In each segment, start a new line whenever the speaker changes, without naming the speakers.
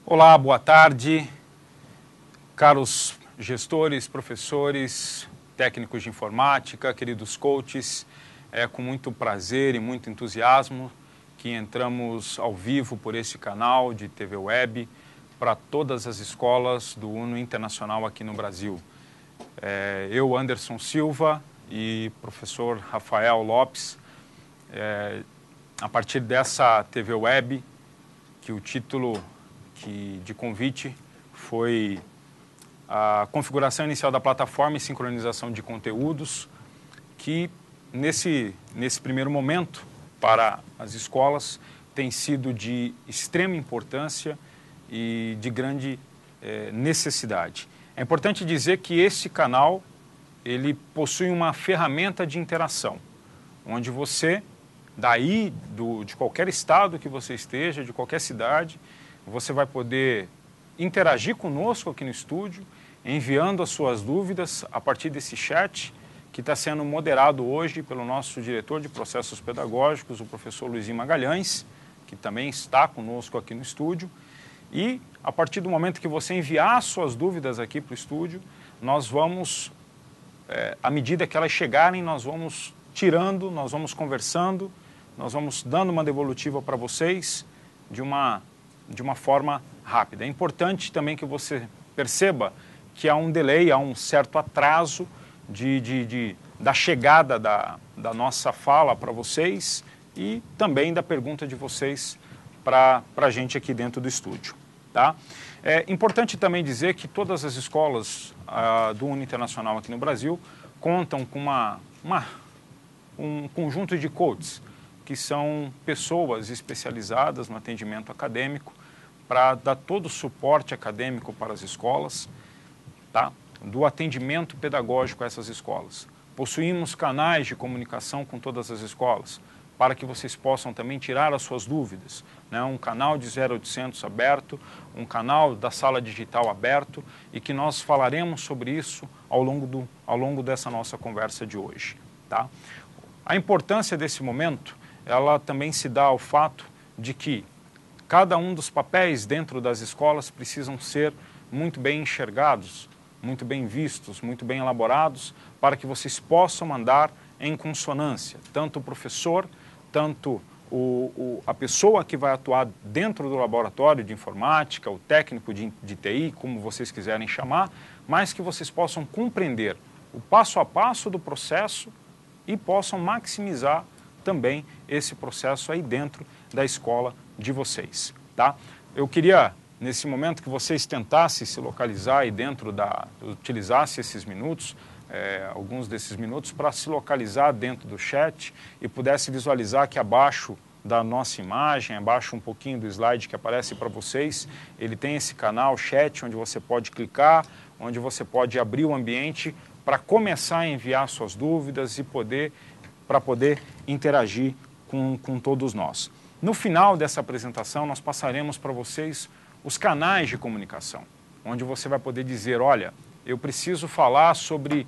Olá, boa tarde, caros gestores, professores, técnicos de informática, queridos coaches. É com muito prazer e muito entusiasmo que entramos ao vivo por esse canal de TV Web para todas as escolas do UNO Internacional aqui no Brasil. Eu, Anderson Silva, e professor Rafael Lopes, a partir dessa TV Web, que o título de convite foi a configuração inicial da plataforma e sincronização de conteúdos, que nesse primeiro momento para as escolas tem sido de extrema importância e de grande necessidade. É importante dizer que esse canal ele possui uma ferramenta de interação, onde você, daí de qualquer estado que você esteja, de qualquer cidade, você vai poder interagir conosco aqui no estúdio, enviando as suas dúvidas a partir desse chat que está sendo moderado hoje pelo nosso diretor de processos pedagógicos, o professor Luizinho Magalhães, que também está conosco aqui no estúdio. E a partir do momento que você enviar as suas dúvidas aqui para o estúdio, nós vamos, à medida que elas chegarem, nós vamos tirando, nós vamos conversando, nós vamos dando uma devolutiva para vocês de uma forma rápida. É importante também que você perceba que há um delay, há um certo atraso da chegada da nossa fala para vocês e também da pergunta de vocês para a gente aqui dentro do estúdio. Tá? É importante também dizer que todas as escolas do UNO Internacional aqui no Brasil contam com um conjunto de coaches, que são pessoas especializadas no atendimento acadêmico para dar todo o suporte acadêmico para as escolas, tá? Do atendimento pedagógico a essas escolas. Possuímos canais de comunicação com todas as escolas, para que vocês possam também tirar as suas dúvidas, né? Um canal de 0800 aberto, um canal da sala digital aberto, e que nós falaremos sobre isso ao longo dessa nossa conversa de hoje. Tá? A importância desse momento, ela também se dá ao fato de que cada um dos papéis dentro das escolas precisam ser muito bem enxergados, muito bem vistos, muito bem elaborados, para que vocês possam andar em consonância, tanto o professor, tanto a pessoa que vai atuar dentro do laboratório de informática, o técnico de TI, como vocês quiserem chamar, mas que vocês possam compreender o passo a passo do processo e possam maximizar também esse processo aí dentro da escola de vocês. Tá? Eu queria, nesse momento, que vocês tentassem se localizar aí dentro utilizassem esses minutos, alguns desses minutos, para se localizar dentro do chat e pudesse visualizar que abaixo da nossa imagem, abaixo um pouquinho do slide que aparece para vocês, ele tem esse canal chat onde você pode clicar, onde você pode abrir o ambiente para começar a enviar suas dúvidas e para poder interagir com todos nós. No final dessa apresentação, nós passaremos para vocês os canais de comunicação, onde você vai poder dizer, olha, eu preciso falar sobre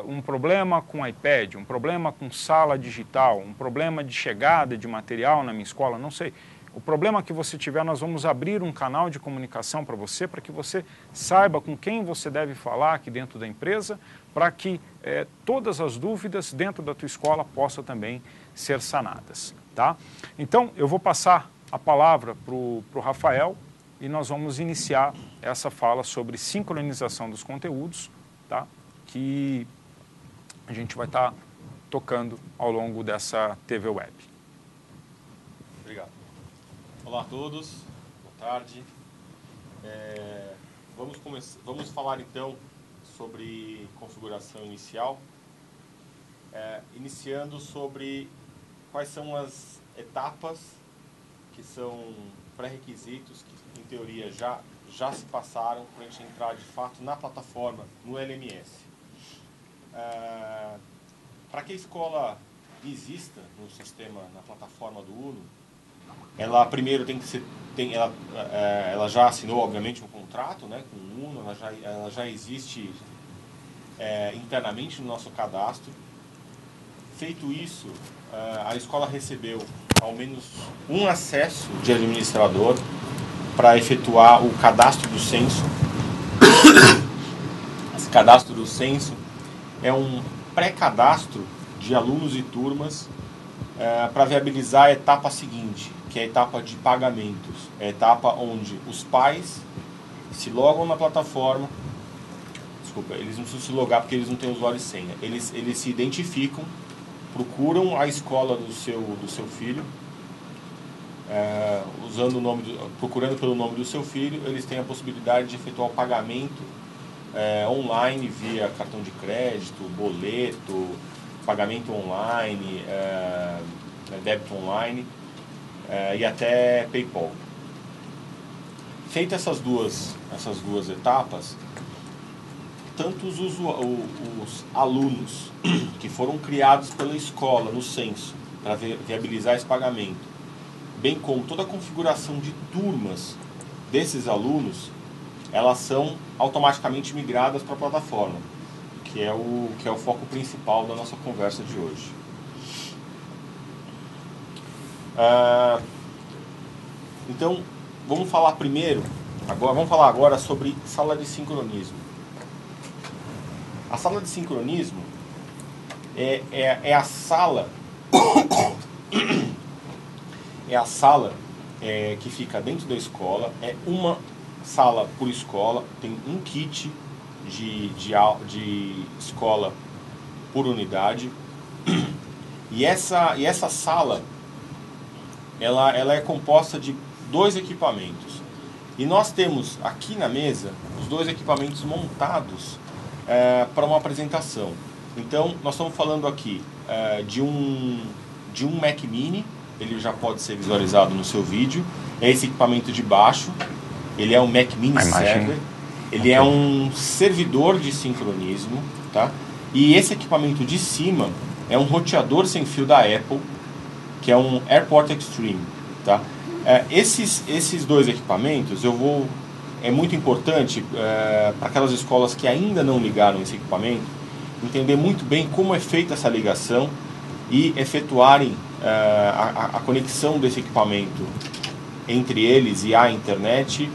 um problema com iPad, um problema com sala digital, um problema de chegada de material na minha escola, não sei. O problema que você tiver, nós vamos abrir um canal de comunicação para que você saiba com quem você deve falar aqui dentro da empresa, para que todas as dúvidas dentro da tua escola possam também ser sanadas. Tá? Então, eu vou passar a palavra para o Rafael e nós vamos iniciar essa fala sobre sincronização dos conteúdos, tá? Que a gente vai estar tocando ao longo dessa TV Web.
Obrigado. Olá a todos, boa tarde. Vamos falar então sobre configuração inicial, iniciando sobre quais são as etapas que são pré-requisitos que, em teoria, já se passaram para a gente entrar de fato na plataforma, no LMS. Para que a escola exista no sistema, na plataforma do UNO, ela primeiro ela já assinou, obviamente, um contrato, né, com o UNO, ela já existe internamente no nosso cadastro. Feito isso, a escola recebeu ao menos um acesso de administrador para efetuar o cadastro do censo. Esse cadastro do censo é um pré-cadastro de alunos e turmas para viabilizar a etapa seguinte, que é a etapa de pagamentos. É a etapa onde os pais se logam na plataforma. Desculpa, eles não precisam se logar porque eles não têm usuário e senha. Eles se identificam, procuram a escola do seu filho, usando o nome procurando pelo nome do seu filho. Eles têm a possibilidade de efetuar o pagamento online via cartão de crédito, boleto, pagamento online, débito online e até PayPal. Feitas essas duas etapas, tanto os alunos que foram criados pela escola no censo para viabilizar esse pagamento, bem como toda a configuração de turmas desses alunos, elas são automaticamente migradas para a plataforma, que é o foco principal da nossa conversa de hoje. Então, vamos falar agora sobre sala de sincronismo. A sala de sincronismo é a sala que fica dentro da escola. É uma sala por escola, tem um kit de escola por unidade. E essa sala ela é composta de 2 equipamentos. E nós temos aqui na mesa os 2 equipamentos montados para uma apresentação. Então, nós estamos falando aqui de um Mac Mini. Ele já pode ser visualizado no seu vídeo. É esse equipamento de baixo. Ele é um Mac Mini Server. Ele é um servidor de sincronismo, tá? E esse equipamento de cima é um roteador sem fio da Apple, que é um Airport Extreme, tá? Esses 2 equipamentos é muito importante para aquelas escolas que ainda não ligaram esse equipamento entender muito bem como é feita essa ligação e efetuarem a conexão desse equipamento entre eles e a internet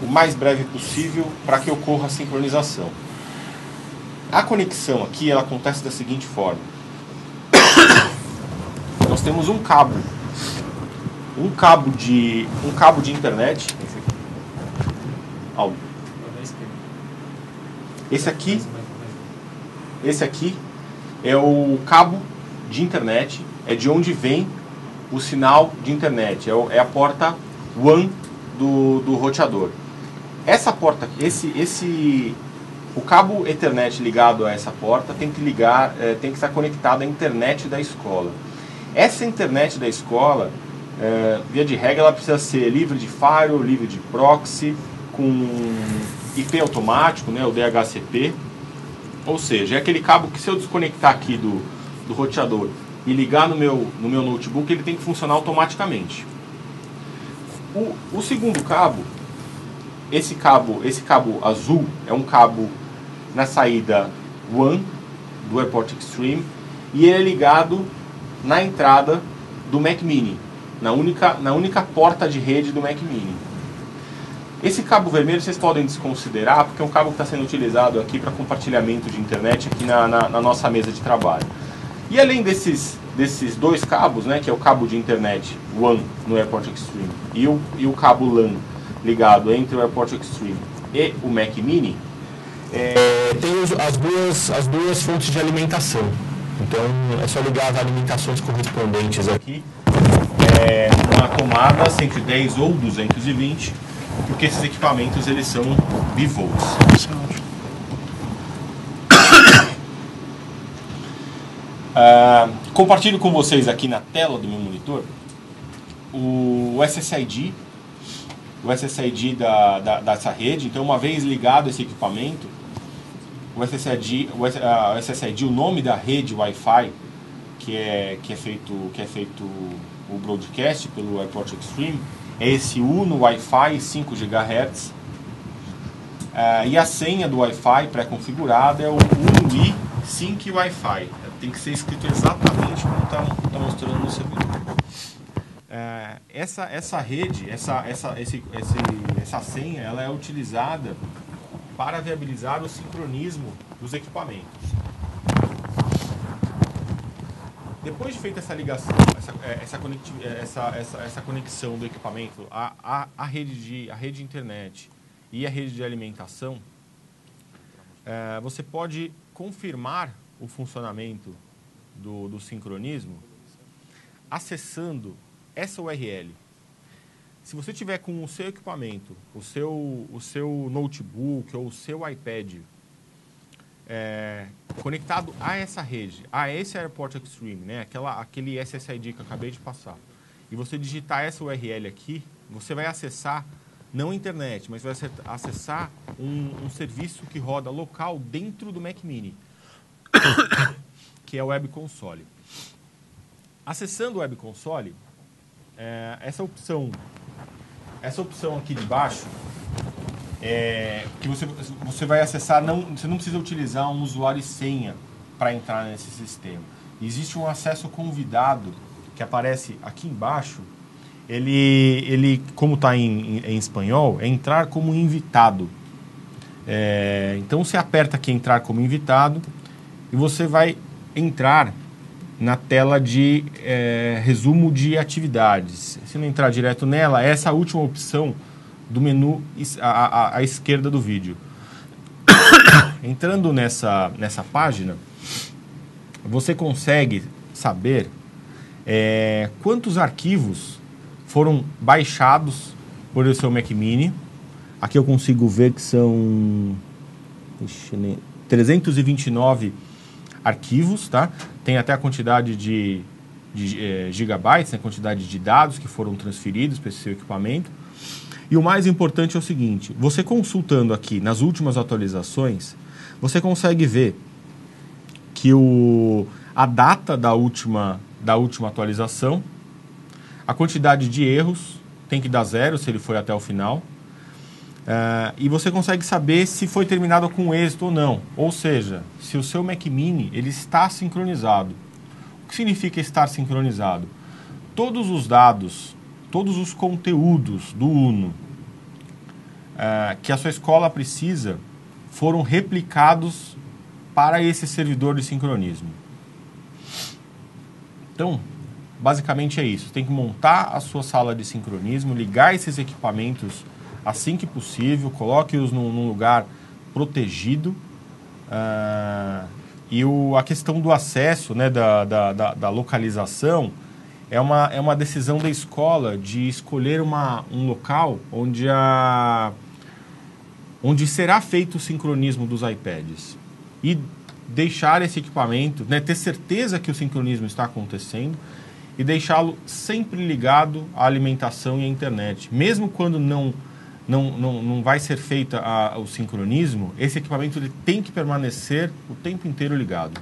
o mais breve possível para que ocorra a sincronização. A conexão aqui ela acontece da seguinte forma: nós temos um cabo de internet. Esse aqui é o cabo de internet, é de onde vem o sinal de internet, é a porta WAN do roteador. Essa porta, o cabo Ethernet ligado a essa porta tem que estar conectado à internet da escola. Essa internet da escola, via de regra, ela precisa ser livre de firewall, livre de proxy, com IP automático, né, o DHCP. Ou seja, é aquele cabo que, se eu desconectar aqui do roteador e ligar no meu notebook, ele tem que funcionar automaticamente. O segundo cabo, esse cabo azul, é um cabo na saída WAN do Airport Extreme, e ele é ligado na entrada do Mac Mini, na única porta de rede do Mac Mini. Esse cabo vermelho vocês podem desconsiderar, porque é um cabo que está sendo utilizado aqui para compartilhamento de internet aqui na nossa mesa de trabalho. E além desses 2 cabos, né, que é o cabo de internet WAN no Airport Extreme e o cabo LAN ligado entre o Airport Extreme e o Mac Mini, tem as duas fontes de alimentação. Então é só ligar as alimentações correspondentes aqui, uma tomada 110 ou 220, porque esses equipamentos eles são bivolts. Compartilho com vocês aqui na tela do meu monitor o SSID dessa rede. Então, uma vez ligado esse equipamento, o SSID, o nome da rede Wi-Fi que é feito o broadcast pelo Airport Extreme, é esse UNO Wi-Fi 5 GHz. E a senha do Wi-Fi pré-configurada é o UNO-I Sync Wi-Fi. Tem que ser escrito exatamente como está mostrando no servidor. essa rede, essa senha, ela é utilizada para viabilizar o sincronismo dos equipamentos. Depois de feita essa ligação, essa conexão do equipamento à rede de internet e à rede de alimentação, você pode confirmar o funcionamento do sincronismo acessando essa URL. Se você tiver com o seu equipamento, o seu notebook ou o seu iPad conectado a essa rede, a esse Airport Extreme, né? Aquele SSID que eu acabei de passar, e você digitar essa URL aqui, você vai acessar, não a internet, mas vai acessar um serviço que roda local dentro do Mac Mini, que é o Web Console. Acessando o Web Console, essa opção aqui de baixo, que você vai acessar, você não precisa utilizar um usuário e senha para entrar nesse sistema. Existe um acesso convidado que aparece aqui embaixo. Ele como está em espanhol, é entrar como invitado. Então você aperta aqui entrar como invitado e você vai entrar na tela de resumo de atividades. Se não entrar direto nela, essa é a última opção do menu à esquerda do vídeo. Entrando nessa página, você consegue saber quantos arquivos foram baixados por o seu Mac Mini. Aqui eu consigo ver que são 329 arquivos, tá? Tem até a quantidade de gigabytes, a quantidade de dados que foram transferidos para esse seu equipamento. E o mais importante é o seguinte, você consultando aqui nas últimas atualizações, você consegue ver que a data da última atualização, a quantidade de erros, tem que dar 0 se ele foi até o final, e você consegue saber se foi terminado com êxito ou não. Ou seja, se o seu Mac Mini ele está sincronizado. O que significa estar sincronizado? Todos os dados, todos os conteúdos do Uno que a sua escola precisa foram replicados para esse servidor de sincronismo. Então, basicamente é isso. Tem que montar a sua sala de sincronismo, ligar esses equipamentos assim que possível, coloque-os num lugar protegido. E a questão do acesso, né, da localização, é uma decisão da escola de escolher um local onde será feito o sincronismo dos iPads. E deixar esse equipamento, né, ter certeza que o sincronismo está acontecendo e deixá-lo sempre ligado à alimentação e à internet. Mesmo quando não vai ser feito o sincronismo, esse equipamento ele tem que permanecer o tempo inteiro ligado.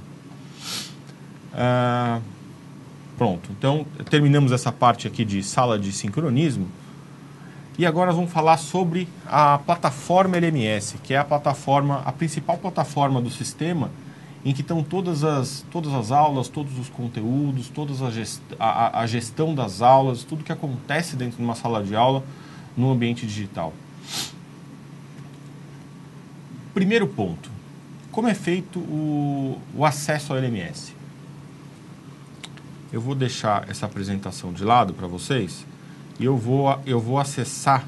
Pronto, então terminamos essa parte aqui de sala de sincronismo. E agora nós vamos falar sobre a plataforma LMS, que é a principal plataforma do sistema, em que estão todas as aulas, todos os conteúdos, a gestão das aulas, tudo que acontece dentro de uma sala de aula no ambiente digital. Primeiro ponto, como é feito o acesso ao LMS? Eu vou deixar essa apresentação de lado para vocês e eu vou acessar.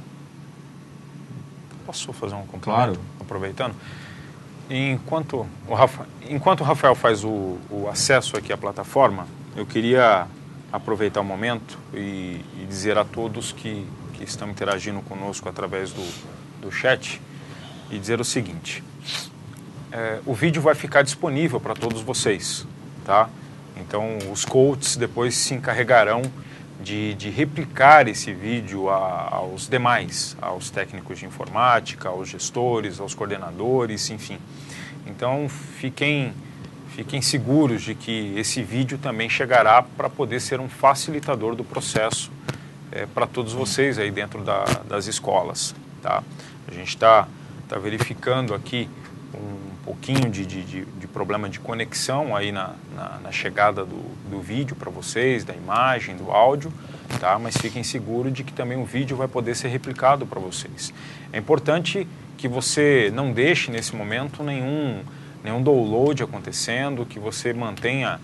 Posso fazer um complemento?
Claro.
Aproveitando. Enquanto o Rafael faz o acesso aqui à plataforma, eu queria aproveitar o momento e dizer a todos que estão interagindo conosco através do chat e dizer o seguinte: o vídeo vai ficar disponível para todos vocês, tá? Então os coaches depois se encarregarão de replicar esse vídeo aos demais, aos técnicos de informática, aos gestores, aos coordenadores, enfim. Então fiquem seguros de que esse vídeo também chegará para poder ser um facilitador do processo para todos vocês aí dentro das escolas, tá? A gente está verificando aqui um pouquinho de problema de conexão aí na chegada do vídeo para vocês, da imagem, do áudio, tá? Mas fiquem seguros de que também o vídeo vai poder ser replicado para vocês. É importante que você não deixe nesse momento nenhum download acontecendo, que você mantenha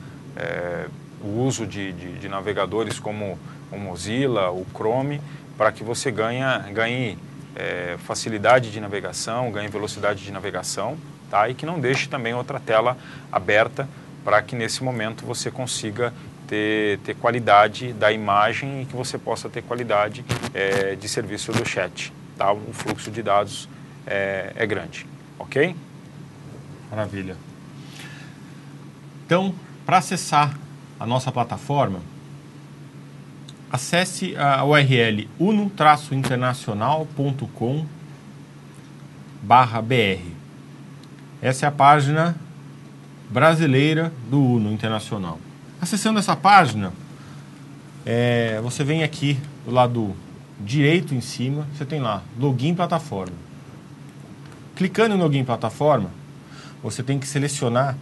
o uso de navegadores como o Mozilla, o Chrome, para que você ganhe facilidade de navegação, ganhe velocidade de navegação, tá? E que não deixe também outra tela aberta para que nesse momento você consiga ter qualidade da imagem e que você possa ter qualidade de serviço do chat, tá? O fluxo de dados é grande, ok?
Maravilha. Então, para acessar a nossa plataforma, acesse a URL uno-internacional.com/br. Essa é a página brasileira do Uno Internacional. Acessando essa página, você vem aqui do lado direito em cima, você tem lá, login plataforma. Clicando no login plataforma, você tem que selecionar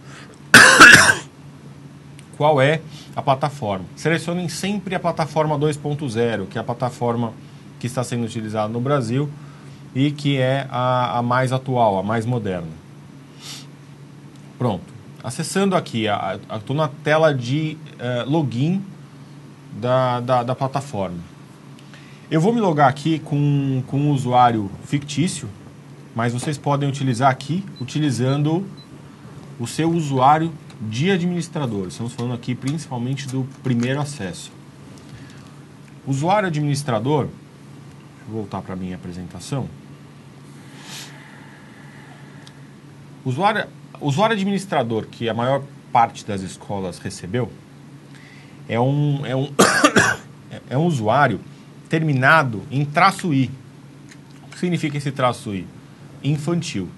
qual é a plataforma. Selecionem sempre a plataforma 2.0, que é a plataforma que está sendo utilizada no Brasil e que é a mais atual, a mais moderna. Pronto. Acessando aqui, estou na tela de login da plataforma. Eu vou me logar aqui com um usuário fictício, mas vocês podem utilizar aqui, utilizando o seu usuário de administrador. Estamos falando aqui principalmente do primeiro acesso. Usuário administrador, deixa eu voltar para a minha apresentação. Usuário administrador, que a maior parte das escolas recebeu, é um usuário terminado em -i. O que significa esse -i? Infantil.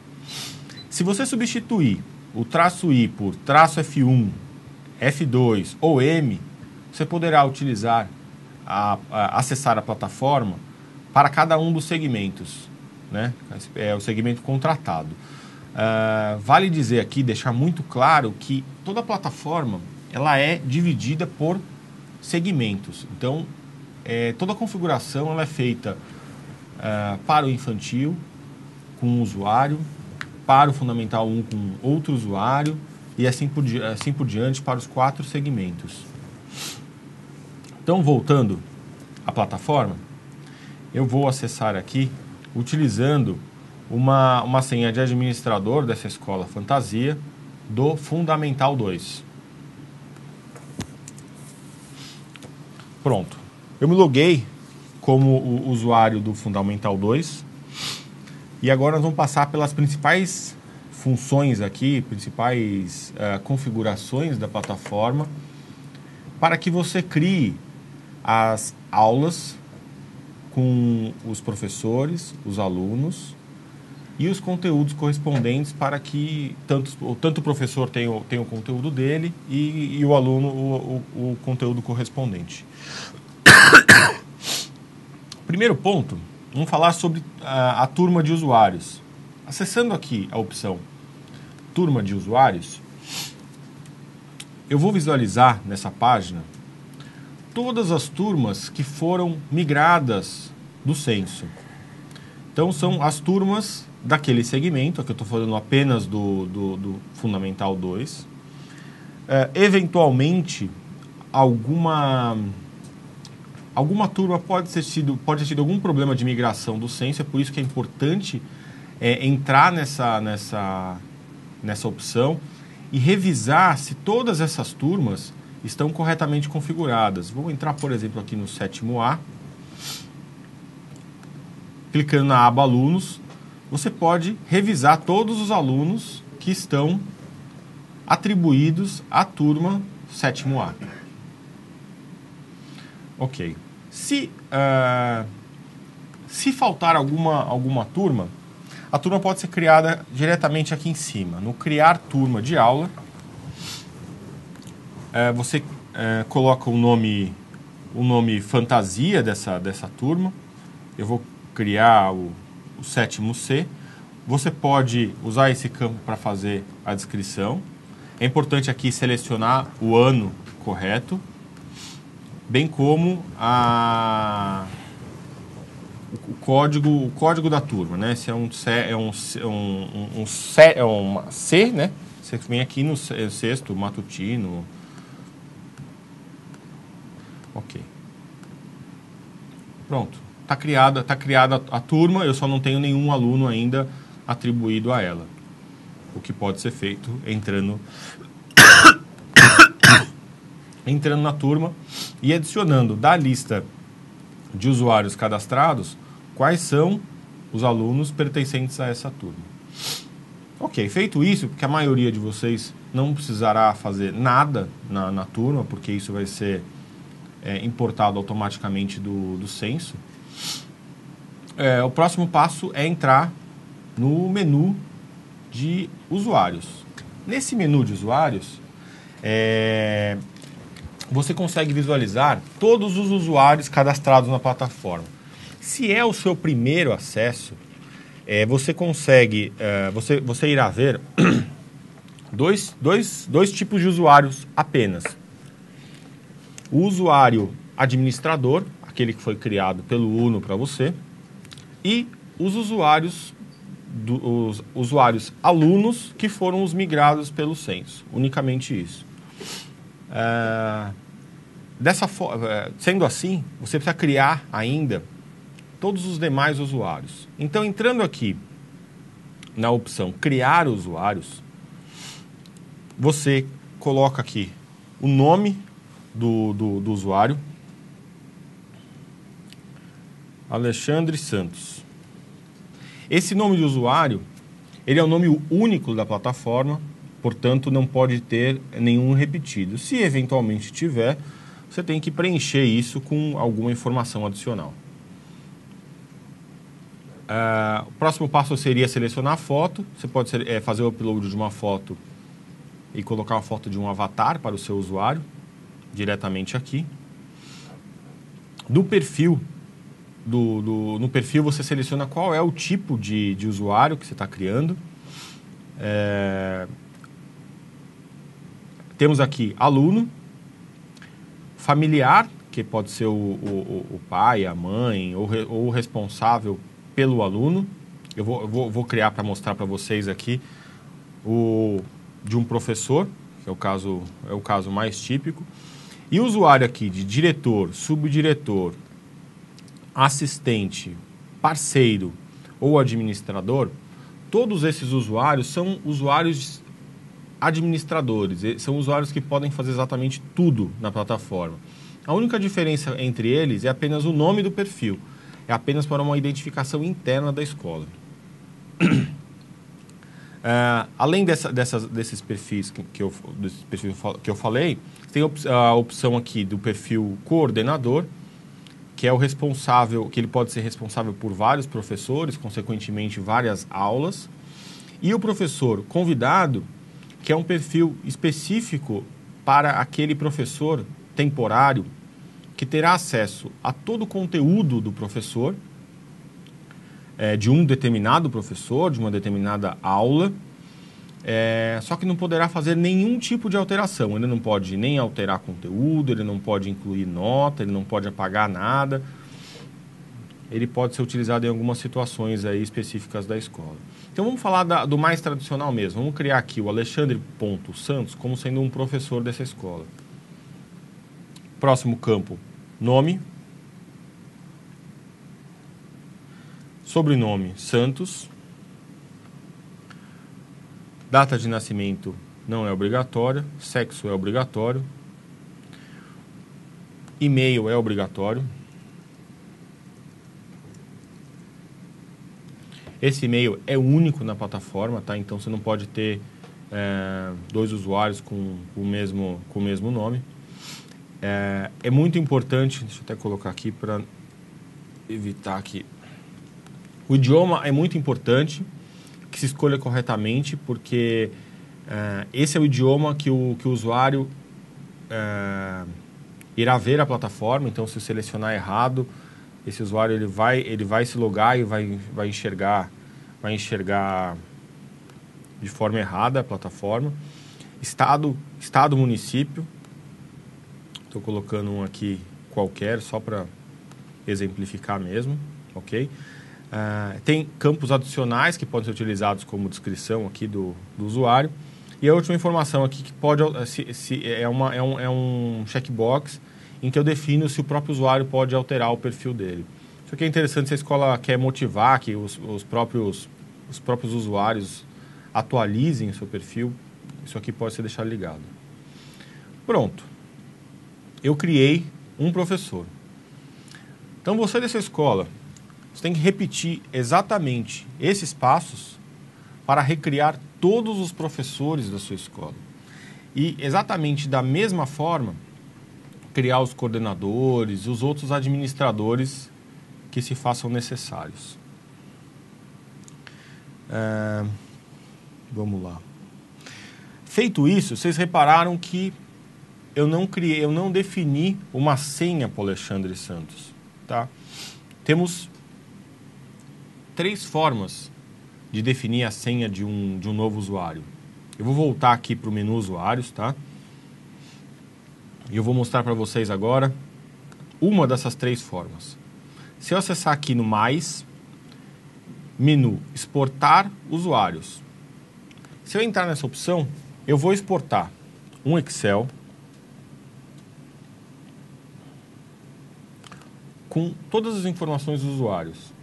Se você substituir o -i por -F1, F2 ou M, você poderá utilizar, acessar a plataforma para cada um dos segmentos, né? É o segmento contratado. Vale dizer aqui, deixar muito claro que toda a plataforma ela é dividida por segmentos. Então, toda a configuração ela é feita para o infantil, com um usuário, para o Fundamental 1 com outro usuário e assim por diante para os 4 segmentos. Então, voltando à plataforma, eu vou acessar aqui utilizando uma senha de administrador dessa escola fantasia do Fundamental 2. Pronto. Eu me loguei como o usuário do Fundamental 2 e agora nós vamos passar pelas principais funções aqui, principais configurações da plataforma para que você crie as aulas com os professores, os alunos e os conteúdos correspondentes para que tanto o professor tenha o conteúdo dele e o aluno o conteúdo correspondente. Primeiro ponto, vamos falar sobre a turma de usuários. Acessando aqui a opção Turma de Usuários, eu vou visualizar nessa página todas as turmas que foram migradas do censo. Então, são as turmas daquele segmento, aqui eu estou falando apenas do Fundamental 2. Eventualmente, alguma turma pode ter tido algum problema de migração do censo, é por isso que é importante entrar nessa opção e revisar se todas essas turmas estão corretamente configuradas. Vou entrar, por exemplo, aqui no 7º A. Clicando na aba Alunos, você pode revisar todos os alunos que estão atribuídos à turma 7º A. Ok. Se faltar alguma turma, a turma pode ser criada diretamente aqui em cima. No Criar Turma de Aula, você coloca o nome fantasia dessa turma. Eu vou criar o 7º C. você pode usar esse campo para fazer a descrição. É importante aqui selecionar o ano correto, bem como o código da turma, né? Se é uma C, né? Você vem aqui no sexto, matutino. Ok. Pronto. Tá criada a turma, eu só não tenho nenhum aluno ainda atribuído a ela. O que pode ser feito entrando na turma e adicionando da lista de usuários cadastrados quais são os alunos pertencentes a essa turma. Ok, feito isso, porque a maioria de vocês não precisará fazer nada na turma, porque isso vai ser importado automaticamente do censo. O próximo passo é entrar no menu de usuários. Nesse menu de usuários, você consegue visualizar todos os usuários cadastrados na plataforma. Se é o seu primeiro acesso, você consegue, você irá ver dois tipos de usuários apenas. O usuário administrador, aquele que foi criado pelo Uno para você, e os usuários alunos que foram os migrados pelo censo. Unicamente isso. Sendo assim, você precisa criar ainda todos os demais usuários. Então, entrando aqui na opção Criar usuários, você coloca aqui o nome do usuário, Alexandre Santos. Esse nome de usuário, ele é o nome único da plataforma, portanto, não pode ter nenhum repetido. Se eventualmente tiver, você tem que preencher isso com alguma informação adicional. O próximo passo seria selecionar a foto. Você pode fazer o upload de uma foto e colocar uma foto de um avatar para o seu usuário, diretamente aqui. Do perfil, no perfil você seleciona qual é o tipo de usuário que você está criando. Temos aqui aluno, familiar, que pode ser o pai, a mãe, ou o responsável pelo aluno. Eu vou criar para mostrar para vocês aqui de um professor, que é o caso mais típico. E o usuário aqui de diretor, subdiretor, assistente, parceiro ou administrador, todos esses usuários são usuários administradores, são usuários que podem fazer exatamente tudo na plataforma. A única diferença entre eles é apenas o nome do perfil, é apenas para uma identificação interna da escola. Além desses perfis que eu falei, tem a opção aqui do perfil coordenador, que é o responsável, que ele pode ser responsável por vários professores, consequentemente várias aulas, e o professor convidado, que é um perfil específico para aquele professor temporário que terá acesso a todo o conteúdo do professor, de um determinado professor, de uma determinada aula, só que não poderá fazer nenhum tipo de alteração. Ele não pode nem alterar conteúdo, ele não pode incluir nota, ele não pode apagar nada. Ele pode ser utilizado em algumas situações aí específicas da escola. Então vamos falar do mais tradicional mesmo. Vamos criar aqui o Alexandre.Santos como sendo um professor dessa escola. Próximo campo, nome. Sobrenome, Santos. Data de nascimento não é obrigatória. Sexo é obrigatório. E-mail é obrigatório. Esse e-mail é único na plataforma, tá? Então você não pode ter dois usuários com o mesmo nome. É muito importante, deixa eu até colocar aqui para evitar que... O idioma é muito importante que se escolha corretamente, porque esse é o idioma que o usuário irá ver a plataforma. Então, se selecionar errado, esse usuário ele vai se logar e vai enxergar
vai enxergar de forma errada a plataforma. Estado, município. Estou colocando um aqui qualquer, só para exemplificar mesmo, ok? Tem campos adicionais que podem ser utilizados como descrição aqui do usuário. E a última informação aqui que pode é um checkbox em que eu defino se o próprio usuário pode alterar o perfil dele. Isso aqui é interessante se a escola quer motivar que os próprios usuários atualizem o seu perfil. Isso aqui pode ser deixado ligado. Pronto. Eu criei um professor. Então, você dessa escola, você tem que repetir exatamente esses passos para recriar todos os professores da sua escola. E exatamente da mesma forma, criar os coordenadores, os outros administradores que se façam necessários. Vamos lá. Feito isso, vocês repararam que eu não defini uma senha para o Alexandre Santos. Tá? Temos 3 formas de definir a senha de um novo usuário. Eu vou voltar aqui para o menu usuários, tá? E eu vou mostrar para vocês agora uma dessas 3 formas. Se eu acessar aqui no mais, menu exportar usuários. Se eu entrar nessa opção, eu vou exportar um Excel com todas as informações dos usuários.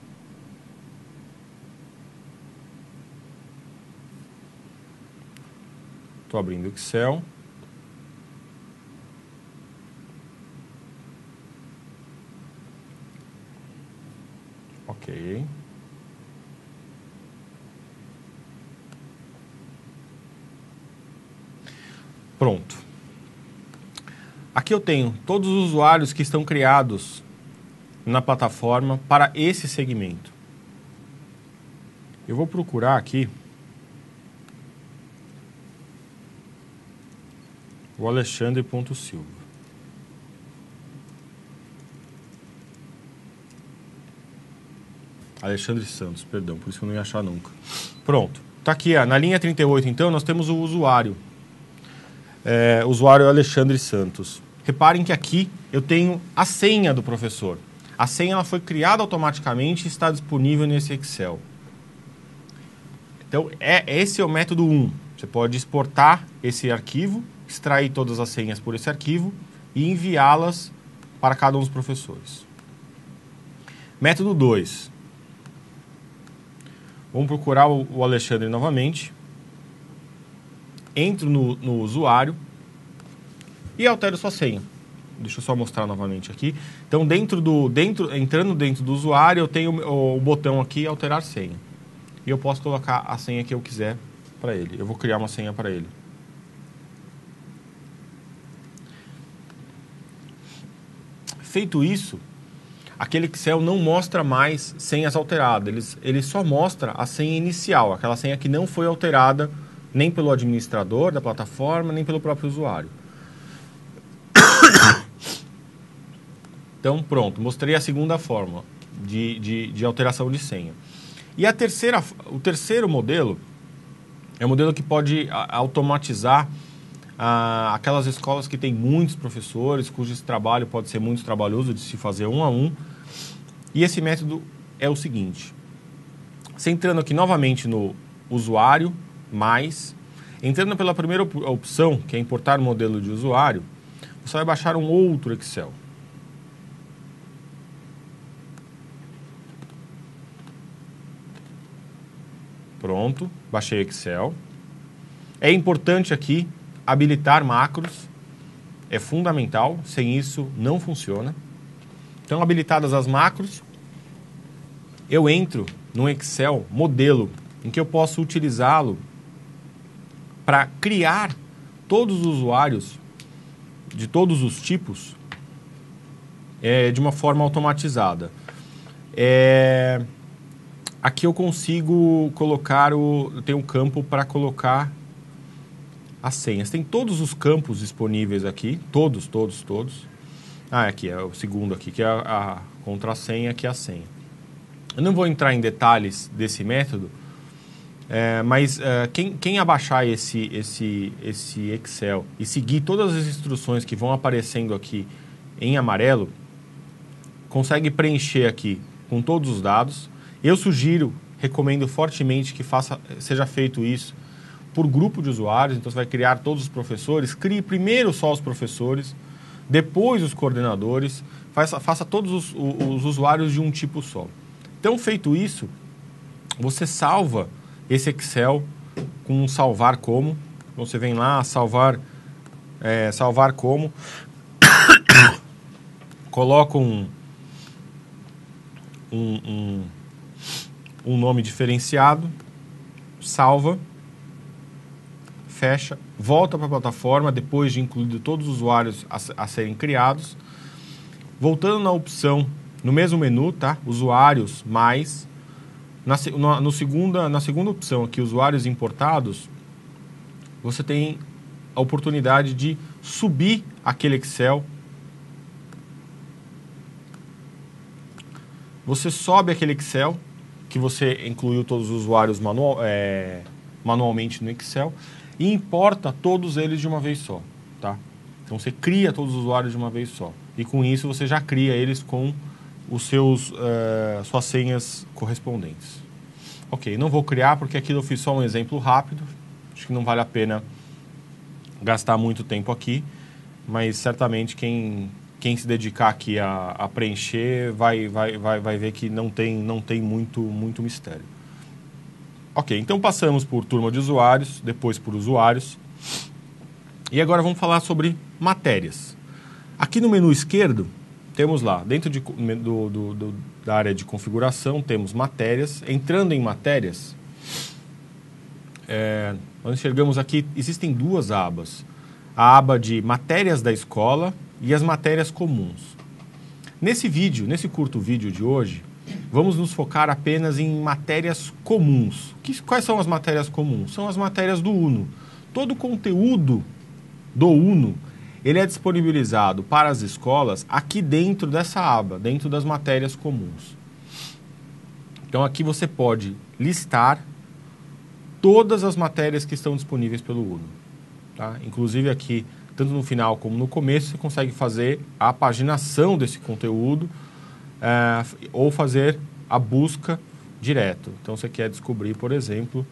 Estou abrindo o Excel. Ok. Pronto. Aqui eu tenho todos os usuários que estão criados na plataforma para esse segmento. Eu vou procurar aqui o Alexandre.Silva. Alexandre Santos, perdão, por isso que eu não ia achar nunca. Pronto. Tá aqui, na linha 38, então, nós temos o usuário. Usuário Alexandre Santos. Reparem que aqui eu tenho a senha do professor. A senha ela foi criada automaticamente e está disponível nesse Excel. Então, esse é o método 1. Você pode exportar esse arquivo, extrair todas as senhas por esse arquivo e enviá-las para cada um dos professores. Método 2. Vamos procurar o Alexandre novamente. Entro no usuário e altero sua senha. Deixa eu só mostrar novamente aqui. Então, entrando dentro do usuário, eu tenho o botão aqui, alterar senha. E eu posso colocar a senha que eu quiser para ele. Eu vou criar uma senha para ele. Feito isso, aquele Excel não mostra mais senhas alteradas. Ele só mostra a senha inicial, aquela senha que não foi alterada nem pelo administrador da plataforma, nem pelo próprio usuário. Então, pronto, mostrei a segunda forma de alteração de senha. E o terceiro modelo é um modelo que pode automatizar aquelas escolas que têm muitos professores, cujo esse trabalho pode ser muito trabalhoso de se fazer um a um. E esse método é o seguinte. Você entrando aqui novamente no usuário, mais, entrando pela primeira opção, que é importar o modelo de usuário, você vai baixar um outro Excel. Pronto, baixei o Excel. É importante aqui habilitar macros, é fundamental, sem isso não funciona. Então, habilitadas as macros, eu entro no Excel modelo, em que eu posso utilizá-lo para criar todos os usuários de todos os tipos de uma forma automatizada. Aqui eu consigo colocar eu tenho um campo para colocar as senhas. Tem todos os campos disponíveis aqui, todos. Aqui é o segundo aqui, que é a contrassenha, que é a senha. Eu não vou entrar em detalhes desse método, Mas quem abaixar esse Excel e seguir todas as instruções que vão aparecendo aqui em amarelo, consegue preencher aqui com todos os dados. Eu recomendo fortemente que seja feito isso por grupo de usuários. Então, você vai criar todos os professores. Crie primeiro só os professores, depois os coordenadores. Faça todos os usuários de um tipo só. Então, feito isso, você salva esse Excel com salvar como. Então, você vem lá, salvar como. Coloca um nome diferenciado, salva, fecha, volta para a plataforma depois de incluído todos os usuários a serem criados. Voltando na opção, no mesmo menu, tá? Usuários mais. Na segunda opção aqui, usuários importados, você tem a oportunidade de subir aquele Excel. Você sobe aquele Excel, que você incluiu todos os usuários manualmente no Excel, e importa todos eles de uma vez só, tá? Então, você cria todos os usuários de uma vez só. E com isso, você já cria eles com os suas senhas correspondentes. Ok, não vou criar porque aqui eu fiz só um exemplo rápido. Acho que não vale a pena gastar muito tempo aqui, mas certamente quem se dedicar aqui a preencher vai ver que não tem muito mistério. Ok, então passamos por turma de usuários, depois por usuários. E agora vamos falar sobre matérias. Aqui no menu esquerdo, temos lá, dentro da área de configuração, temos matérias. Entrando em matérias, nós enxergamos aqui, existem duas abas. A aba de matérias da escola e as matérias comuns. Nesse curto vídeo de hoje, vamos nos focar apenas em matérias comuns. Quais são as matérias comuns? São as matérias do UNO. Todo o conteúdo do UNO, ele é disponibilizado para as escolas aqui dentro dessa aba, dentro das matérias comuns. Então aqui você pode listar todas as matérias que estão disponíveis pelo UNO. Tá? Inclusive aqui, tanto no final como no começo, você consegue fazer a paginação desse conteúdo ou fazer a busca direto. Então, você quer descobrir, por exemplo,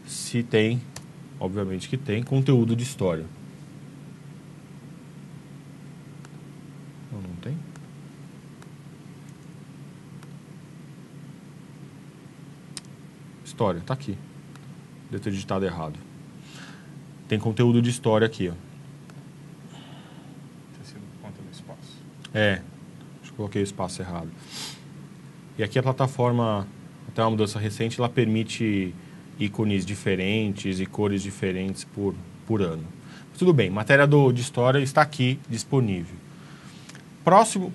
se tem, obviamente que tem, conteúdo de história. Não tem? História, está aqui. Deve ter digitado errado. Tem conteúdo de história aqui, ó. Acho que coloquei o espaço errado. E aqui a plataforma, até uma mudança recente, ela permite ícones diferentes e cores diferentes por ano. Mas tudo bem, matéria de história está aqui disponível.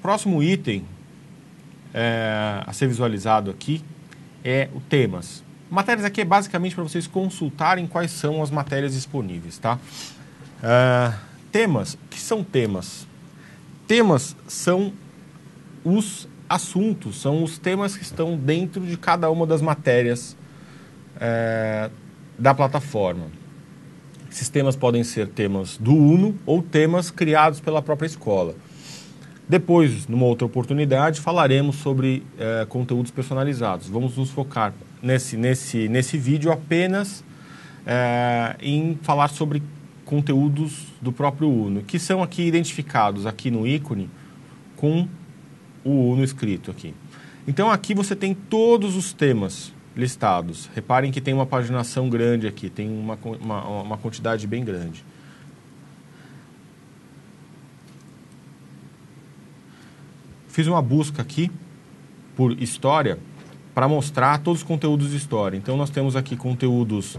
Próximo item a ser visualizado aqui é o temas. Matérias aqui é basicamente para vocês consultarem quais são as matérias disponíveis, tá? Temas, o que são temas? Temas são os assuntos, são os temas que estão dentro de cada uma das matérias da plataforma. Esses temas podem ser temas do UNO ou temas criados pela própria escola. Depois, numa outra oportunidade, falaremos sobre conteúdos personalizados. Vamos nos focar nesse vídeo apenas em falar sobre conteúdos do próprio UNO, que são aqui identificados aqui no ícone com o UNO escrito aqui. Então aqui você tem todos os temas listados. Reparem que tem uma paginação grande aqui, tem uma quantidade bem grande. Fiz uma busca aqui por história para mostrar todos os conteúdos de história. Então nós temos aqui conteúdos,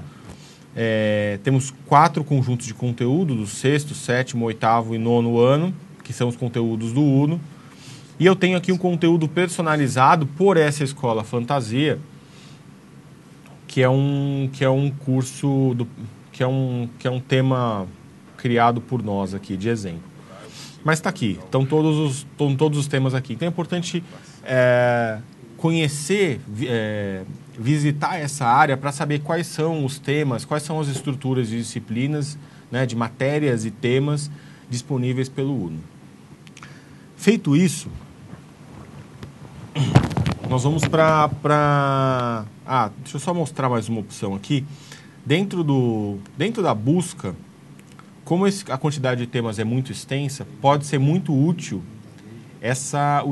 temos 4 conjuntos de conteúdo, do 6º, 7º, 8º e 9º ano, que são os conteúdos do UNO. E eu tenho aqui um conteúdo personalizado por essa escola fantasia, que é um curso, que é um tema criado por nós aqui, de exemplo. Mas está aqui, estão todos os temas aqui. Então é importante conhecer visitar essa área para saber quais são os temas, quais são as estruturas de disciplinas, né, de matérias e temas disponíveis pelo UNO. Feito isso, nós vamos para... deixa eu só mostrar mais uma opção aqui. Dentro da busca, como a quantidade de temas é muito extensa, pode ser muito útil a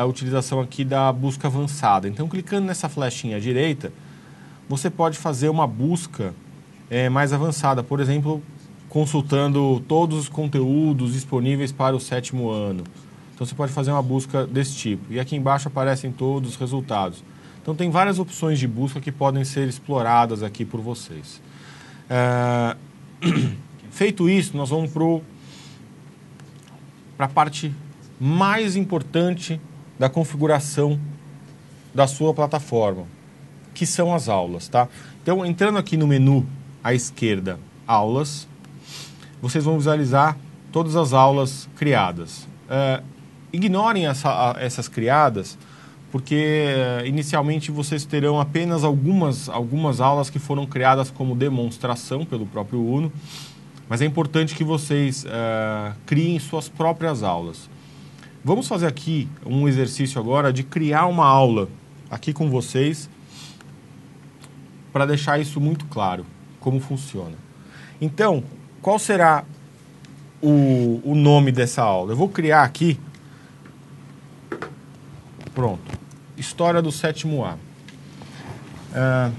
utilização aqui da busca avançada. Então, clicando nessa flechinha à direita, você pode fazer uma busca mais avançada. Por exemplo, consultando todos os conteúdos disponíveis para o 7º ano. Então, você pode fazer uma busca desse tipo. E aqui embaixo aparecem todos os resultados. Então, tem várias opções de busca que podem ser exploradas aqui por vocês. Feito isso, nós vamos para a parte mais importante da configuração da sua plataforma, que são as aulas, tá? Então, entrando aqui no menu à esquerda, aulas, vocês vão visualizar todas as aulas criadas. Ignorem essas criadas, porque inicialmente vocês terão apenas algumas aulas que foram criadas como demonstração pelo próprio UNO, mas é importante que vocês criem suas próprias aulas. Vamos fazer aqui um exercício agora de criar uma aula aqui com vocês para deixar isso muito claro, como funciona. Então, qual será o nome dessa aula? Eu vou criar aqui, pronto, História do 7º A.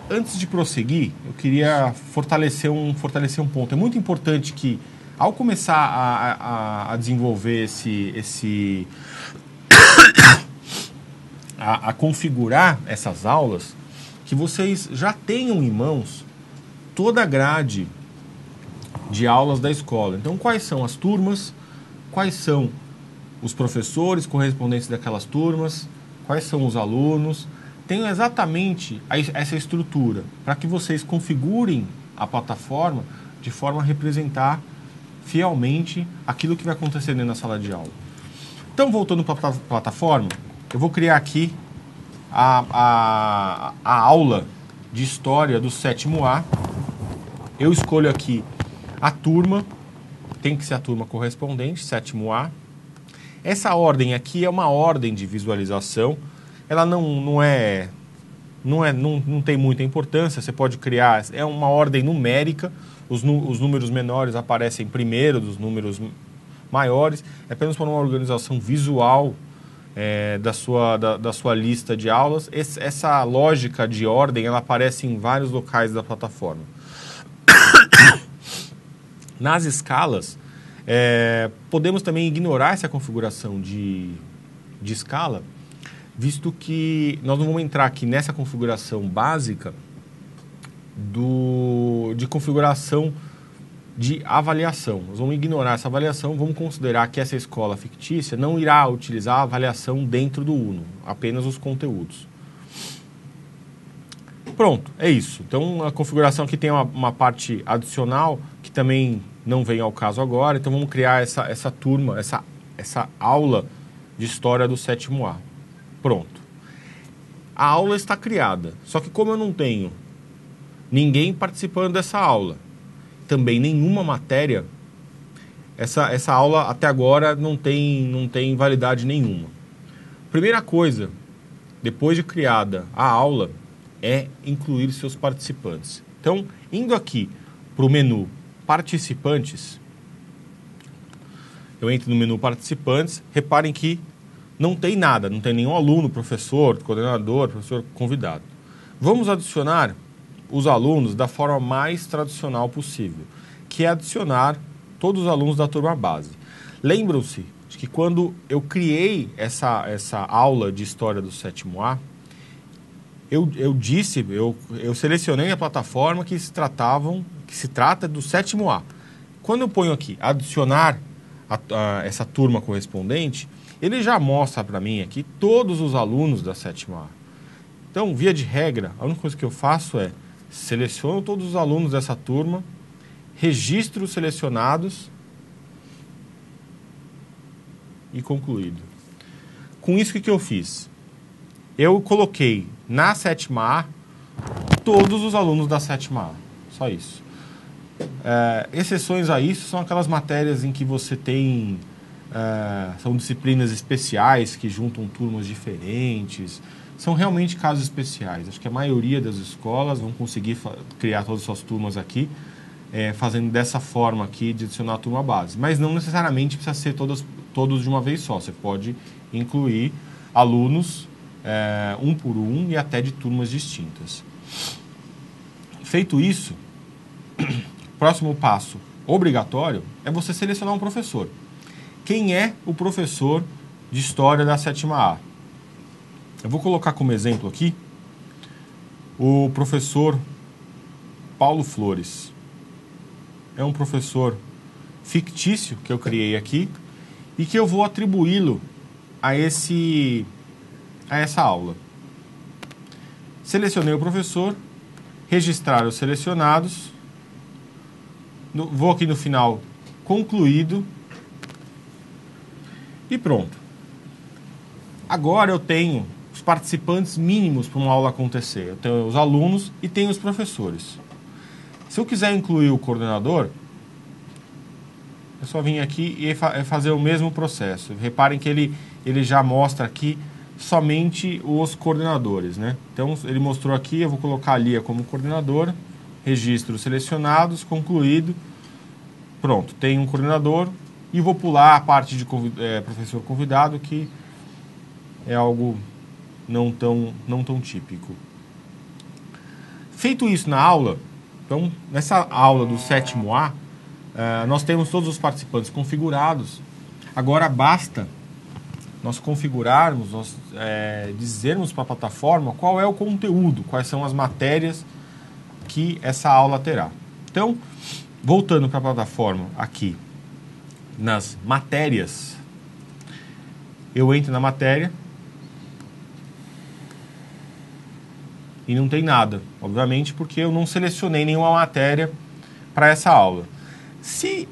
Antes de prosseguir, eu queria fortalecer um ponto. É muito importante que, ao começar a desenvolver a configurar essas aulas, que vocês já tenham em mãos toda a grade de aulas da escola. Então, quais são as turmas, quais são os professores correspondentes daquelas turmas, quais são os alunos. Tenham exatamente essa estrutura para que vocês configurem a plataforma de forma a representar fielmente aquilo que vai acontecer dentro da sala de aula. Então, voltando para a plataforma, eu vou criar aqui a aula de História do 7º A. Eu escolho aqui a turma, tem que ser a turma correspondente, 7º A. Essa ordem aqui é uma ordem de visualização. Ela não tem muita importância, você pode criar, é uma ordem numérica, os números menores aparecem primeiro dos números maiores, é apenas para uma organização visual da sua lista de aulas. Essa lógica de ordem, ela aparece em vários locais da plataforma. Nas escalas, podemos também ignorar essa configuração de escala, visto que nós não vamos entrar aqui nessa configuração básica de configuração de avaliação. Nós vamos ignorar essa avaliação, vamos considerar que essa escola fictícia não irá utilizar a avaliação dentro do UNO, apenas os conteúdos. Pronto, é isso. Então, a configuração aqui tem uma parte adicional que também não vem ao caso agora. Então, vamos criar essa turma, essa aula de História do 7º A. Pronto. A aula está criada. Só que como eu não tenho ninguém participando dessa aula, também nenhuma matéria, essa aula até agora não tem validade nenhuma. Primeira coisa, depois de criada a aula, é incluir seus participantes. Então, indo aqui para o menu Participantes, eu entro no menu Participantes, reparem que não tem nada, não tem nenhum aluno, professor, coordenador, professor convidado. Vamos adicionar os alunos da forma mais tradicional possível, que é adicionar todos os alunos da turma base. Lembram-se de que quando eu criei essa aula de História do 7º A, eu selecionei a plataforma que se trata do 7º A. Quando eu ponho aqui adicionar essa turma correspondente, ele já mostra para mim aqui todos os alunos da 7º A. Então, via de regra, a única coisa que eu faço é seleciono todos os alunos dessa turma, registro os selecionados e concluído. Com isso, o que eu fiz? Eu coloquei na 7ª A, todos os alunos da 7ª A. Só isso. Exceções a isso são aquelas matérias em que você tem... são disciplinas especiais que juntam turmas diferentes. São realmente casos especiais. Acho que a maioria das escolas vão conseguir criar todas as suas turmas aqui, fazendo dessa forma aqui de adicionar a turma base. Mas não necessariamente precisa ser todos de uma vez só. Você pode incluir alunos um por um e até de turmas distintas. Feito isso, próximo passo obrigatório é você selecionar um professor. Quem é o professor de História da 7ª A? Eu vou colocar como exemplo aqui o professor Paulo Flores. É um professor fictício que eu criei aqui e que eu vou atribuí-lo a essa aula. Selecionei o professor, registrar os selecionados, vou aqui no final, concluído, e pronto. Agora eu tenho os participantes mínimos para uma aula acontecer. Eu tenho os alunos e tenho os professores. Se eu quiser incluir o coordenador, é só vir aqui e fazer o mesmo processo. Reparem que ele já mostra aqui somente os coordenadores, né? Então, ele mostrou aqui, eu vou colocar a Lia como coordenadora, registro selecionados, concluído, pronto, tem um coordenador, e vou pular a parte de professor convidado, que é algo não tão típico. Feito isso na aula, então, nessa aula do 7º A, nós temos todos os participantes configurados. Agora basta nós configurarmos, nós dizermos para a plataforma qual é o conteúdo, quais são as matérias que essa aula terá. Então, voltando para a plataforma aqui, nas matérias, eu entro na matéria e não tem nada, obviamente, porque eu não selecionei nenhuma matéria para essa aula. Se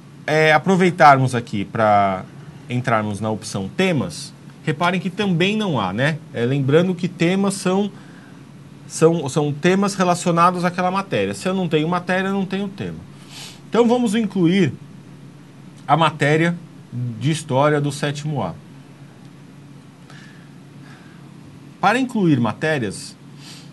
aproveitarmos aqui para entrarmos na opção temas, reparem que também não há, né? Lembrando que temas são temas relacionados àquela matéria. Se eu não tenho matéria, eu não tenho tema. Então vamos incluir a matéria de História do 7º A. Para incluir matérias,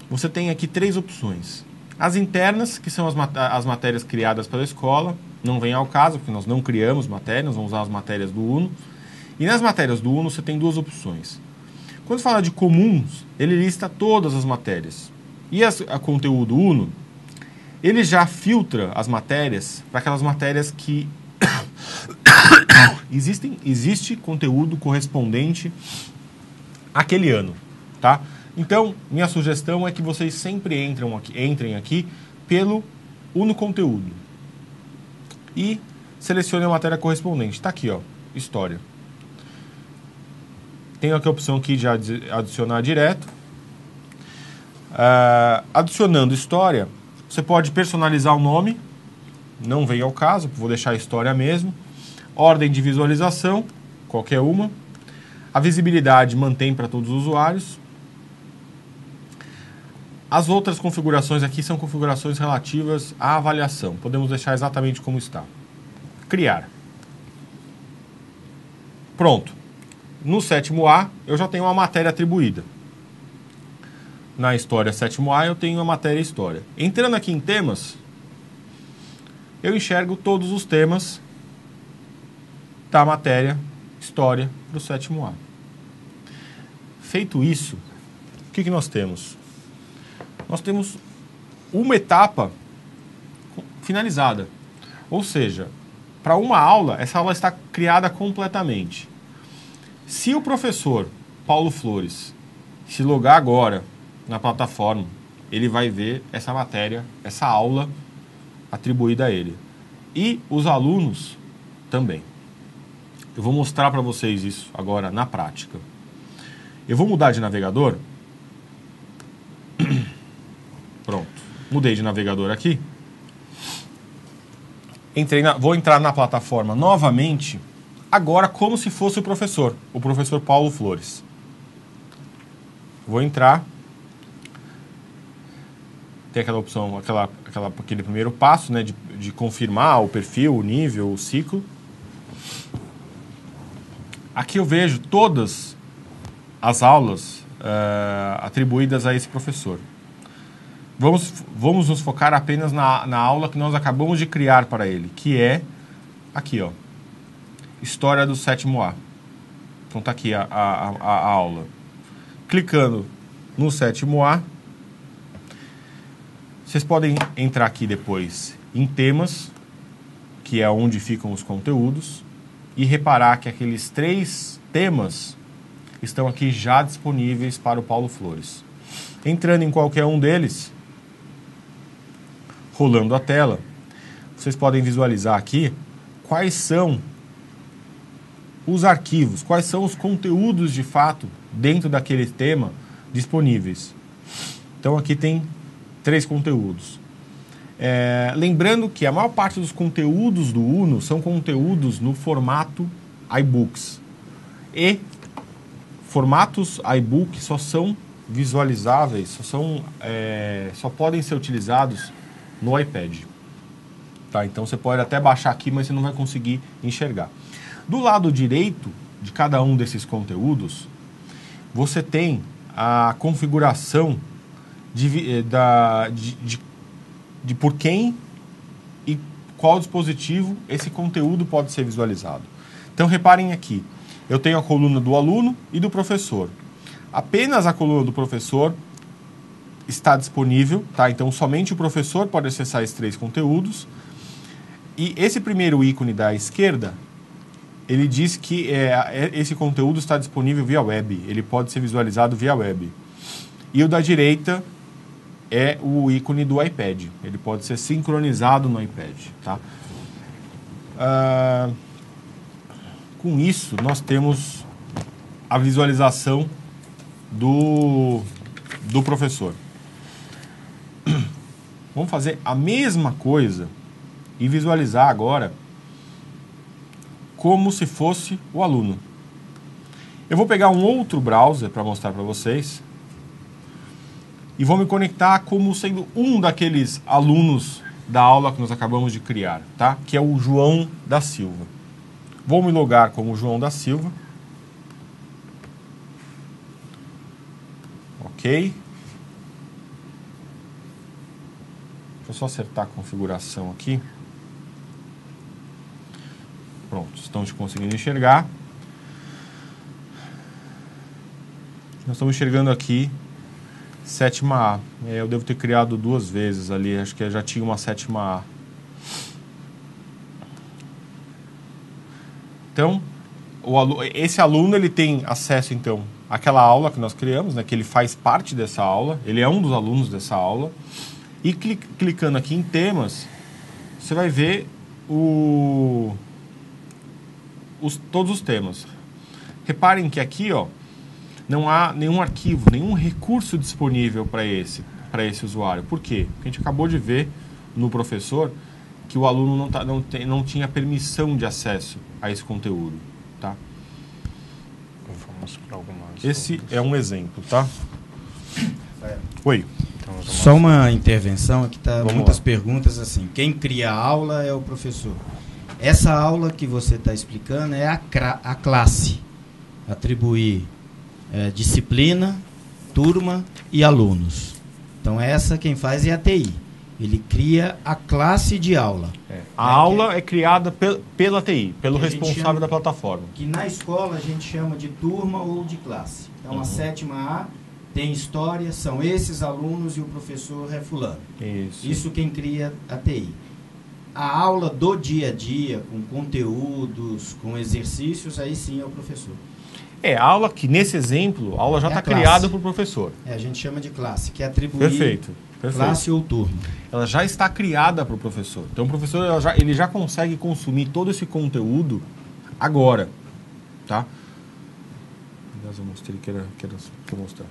você tem aqui 3 opções. As internas, que são as matérias criadas pela escola, não vem ao caso, porque nós não criamos matérias, nós vamos usar as matérias do UNO. E nas matérias do UNO você tem 2 opções. Quando fala de comuns, ele lista todas as matérias. E a conteúdo UNO, ele já filtra as matérias para aquelas matérias que existe conteúdo correspondente àquele ano, tá? Então, minha sugestão é que vocês sempre entrem aqui pelo UNO Conteúdo e selecionem a matéria correspondente. Está aqui, ó, História. Tenho aqui a opção aqui de adicionar direto. Adicionando História, você pode personalizar o nome, não vem ao caso, vou deixar a História mesmo. Ordem de visualização, qualquer uma. A visibilidade mantém para todos os usuários. As outras configurações aqui são configurações relativas à avaliação. Podemos deixar exatamente como está. Criar. Pronto. No 7º A, eu já tenho uma matéria atribuída. Na História 7º A, eu tenho a matéria História. Entrando aqui em temas, eu enxergo todos os temas da matéria História para o 7º A. Feito isso, o que nós temos? Nós temos uma etapa finalizada. Ou seja, para uma aula, essa aula está criada completamente. Se o professor Paulo Flores se logar agora na plataforma, ele vai ver essa matéria, essa aula atribuída a ele. E os alunos também. Eu vou mostrar para vocês isso agora na prática. Eu vou mudar de navegador. Pronto. Mudei de navegador aqui. Vou entrar na plataforma novamente, agora como se fosse o professor Paulo Flores. Vou entrar. tem aquela opção, aquele primeiro passo, né, de confirmar o perfil, o nível, o ciclo. Aqui eu vejo todas as aulas atribuídas a esse professor. Vamos nos focar apenas na aula que nós acabamos de criar para ele, que é aqui, ó, História do 7º A. Então está aqui a aula. Clicando no 7º A, vocês podem entrar aqui depois em temas, que é onde ficam os conteúdos, e reparar que aqueles 3 temas estão aqui já disponíveis para o Paulo Flores. Entrando em qualquer um deles, rolando a tela, vocês podem visualizar aqui quais são os arquivos, quais são os conteúdos de fato dentro daquele tema disponíveis. Então aqui tem 3 conteúdos. Lembrando que a maior parte dos conteúdos do Uno são conteúdos no formato iBooks. E formatos iBook só são visualizáveis, só podem ser utilizados no iPad. Tá? Então você pode até baixar aqui, mas você não vai conseguir enxergar. Do lado direito de cada um desses conteúdos, você tem a configuração de por quem e qual dispositivo esse conteúdo pode ser visualizado. Então reparem aqui, eu tenho a coluna do aluno e do professor. Apenas a coluna do professor está disponível, tá? Então somente o professor pode acessar esses 3 conteúdos. E esse primeiro ícone da esquerda, ele diz que esse conteúdo está disponível via web, ele pode ser visualizado via web. E o da direita é o ícone do iPad, ele pode ser sincronizado no iPad. Tá? Com isso, nós temos a visualização do professor. Vamos fazer a mesma coisa e visualizar agora como se fosse o aluno. Eu vou pegar um outro browser para mostrar para vocês e vou me conectar como sendo um daqueles alunos da aula que nós acabamos de criar, tá? Que é o João da Silva. Vou me logar como João da Silva. Ok. Deixa eu só acertar a configuração aqui. Pronto, estamos conseguindo enxergar. Nós estamos enxergando aqui 7ª A. Eu devo ter criado 2 vezes ali, acho que já tinha uma 7ª A. Então, esse aluno ele tem acesso então àquela aula que nós criamos, né, que ele faz parte dessa aula, ele é um dos alunos dessa aula. E clicando aqui em temas, você vai ver todos os temas. Reparem que aqui, ó, não há nenhum arquivo, nenhum recurso disponível para esse usuário. Por quê? Porque a gente acabou de ver no professor que o aluno não tinha permissão de acesso a esse conteúdo. Tá?
Vamos para algumas.
Esse é um exemplo, tá? Oi.
Então, só uma intervenção, aqui está muitas perguntas assim. Quem cria a aula é o professor. Essa aula que você está explicando é a classe. Atribuir disciplina, turma e alunos. Então essa quem faz é a TI. Ele cria a classe de aula.
A aula é criada pela TI, pelo responsável da plataforma.
Que na escola a gente chama de turma ou de classe. Então a 7ª A tem história, são esses alunos e o professor é fulano. Isso quem cria a TI. A aula do dia a dia, com conteúdos, com exercícios, aí sim é o professor.
A aula que, nesse exemplo, a aula já está criada para o professor.
A gente chama de classe, que é atribuir
Perfeito.
classe ou turma.
Ela já está criada para o professor. Então o professor ele já consegue consumir todo esse conteúdo agora. Tá? Aliás, eu mostrei que era mostrar.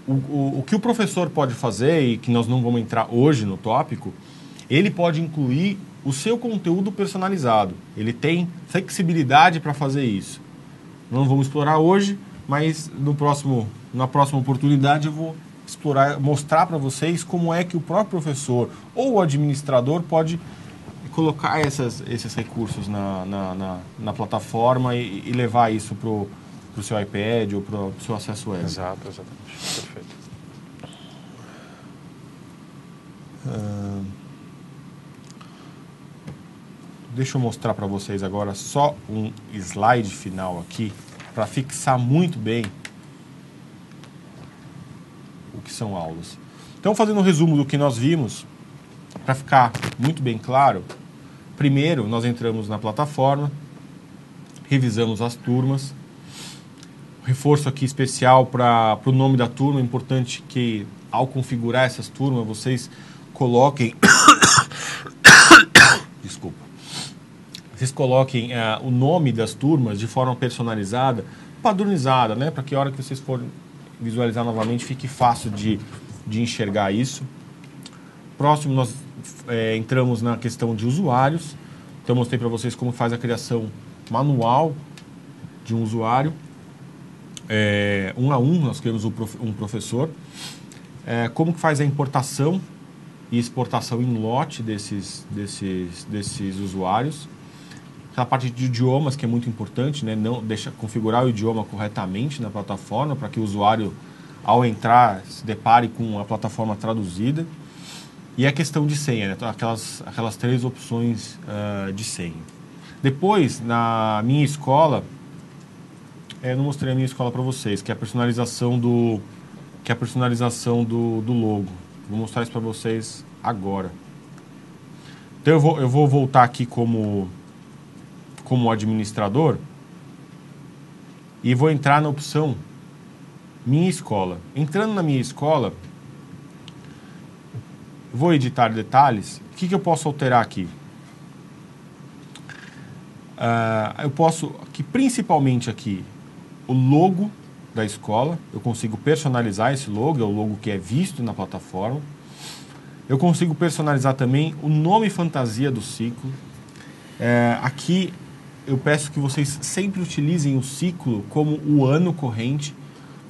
O que o professor pode fazer, e que nós não vamos entrar hoje no tópico, ele pode incluir o seu conteúdo personalizado. Ele tem flexibilidade para fazer isso. Não vamos explorar hoje, mas na próxima oportunidade eu vou explorar, mostrar para vocês como é que o próprio professor ou o administrador pode colocar esses recursos na plataforma e levar isso para o seu iPad ou para o seu acesso web.
Exatamente. Perfeito.
Deixa eu mostrar para vocês agora só um slide final aqui para fixar muito bem o que são aulas. Então, fazendo um resumo do que nós vimos, para ficar muito bem claro, primeiro nós entramos na plataforma, revisamos as turmas, reforço aqui especial para o nome da turma, é importante que ao configurar essas turmas vocês coloquem desculpa, vocês coloquem o nome das turmas de forma personalizada, padronizada, né, para que a hora que vocês forem visualizar novamente fique fácil de enxergar isso. Próximo nós entramos na questão de usuários, então mostrei para vocês como faz a criação manual de um usuário, um a um nós criamos um professor, como que faz a importação e exportação em lote desses usuários, aquela parte de idiomas que é muito importante, né? Não configurar o idioma corretamente na plataforma para que o usuário, ao entrar, se depare com a plataforma traduzida. E a questão de senha, né? Aquelas 3 opções de senha. Depois, na minha escola, eu não mostrei a minha escola para vocês, que é a personalização do logo. Vou mostrar isso para vocês agora. Então eu vou voltar aqui como administrador e vou entrar na opção Minha Escola. Entrando na Minha Escola, vou editar detalhes. O que eu posso alterar aqui? Eu posso, principalmente aqui, o logo da escola. Eu consigo personalizar esse logo, é o logo que é visto na plataforma. Eu consigo personalizar também o nome fantasia do ciclo. Aqui eu peço que vocês sempre utilizem o ciclo como o ano corrente,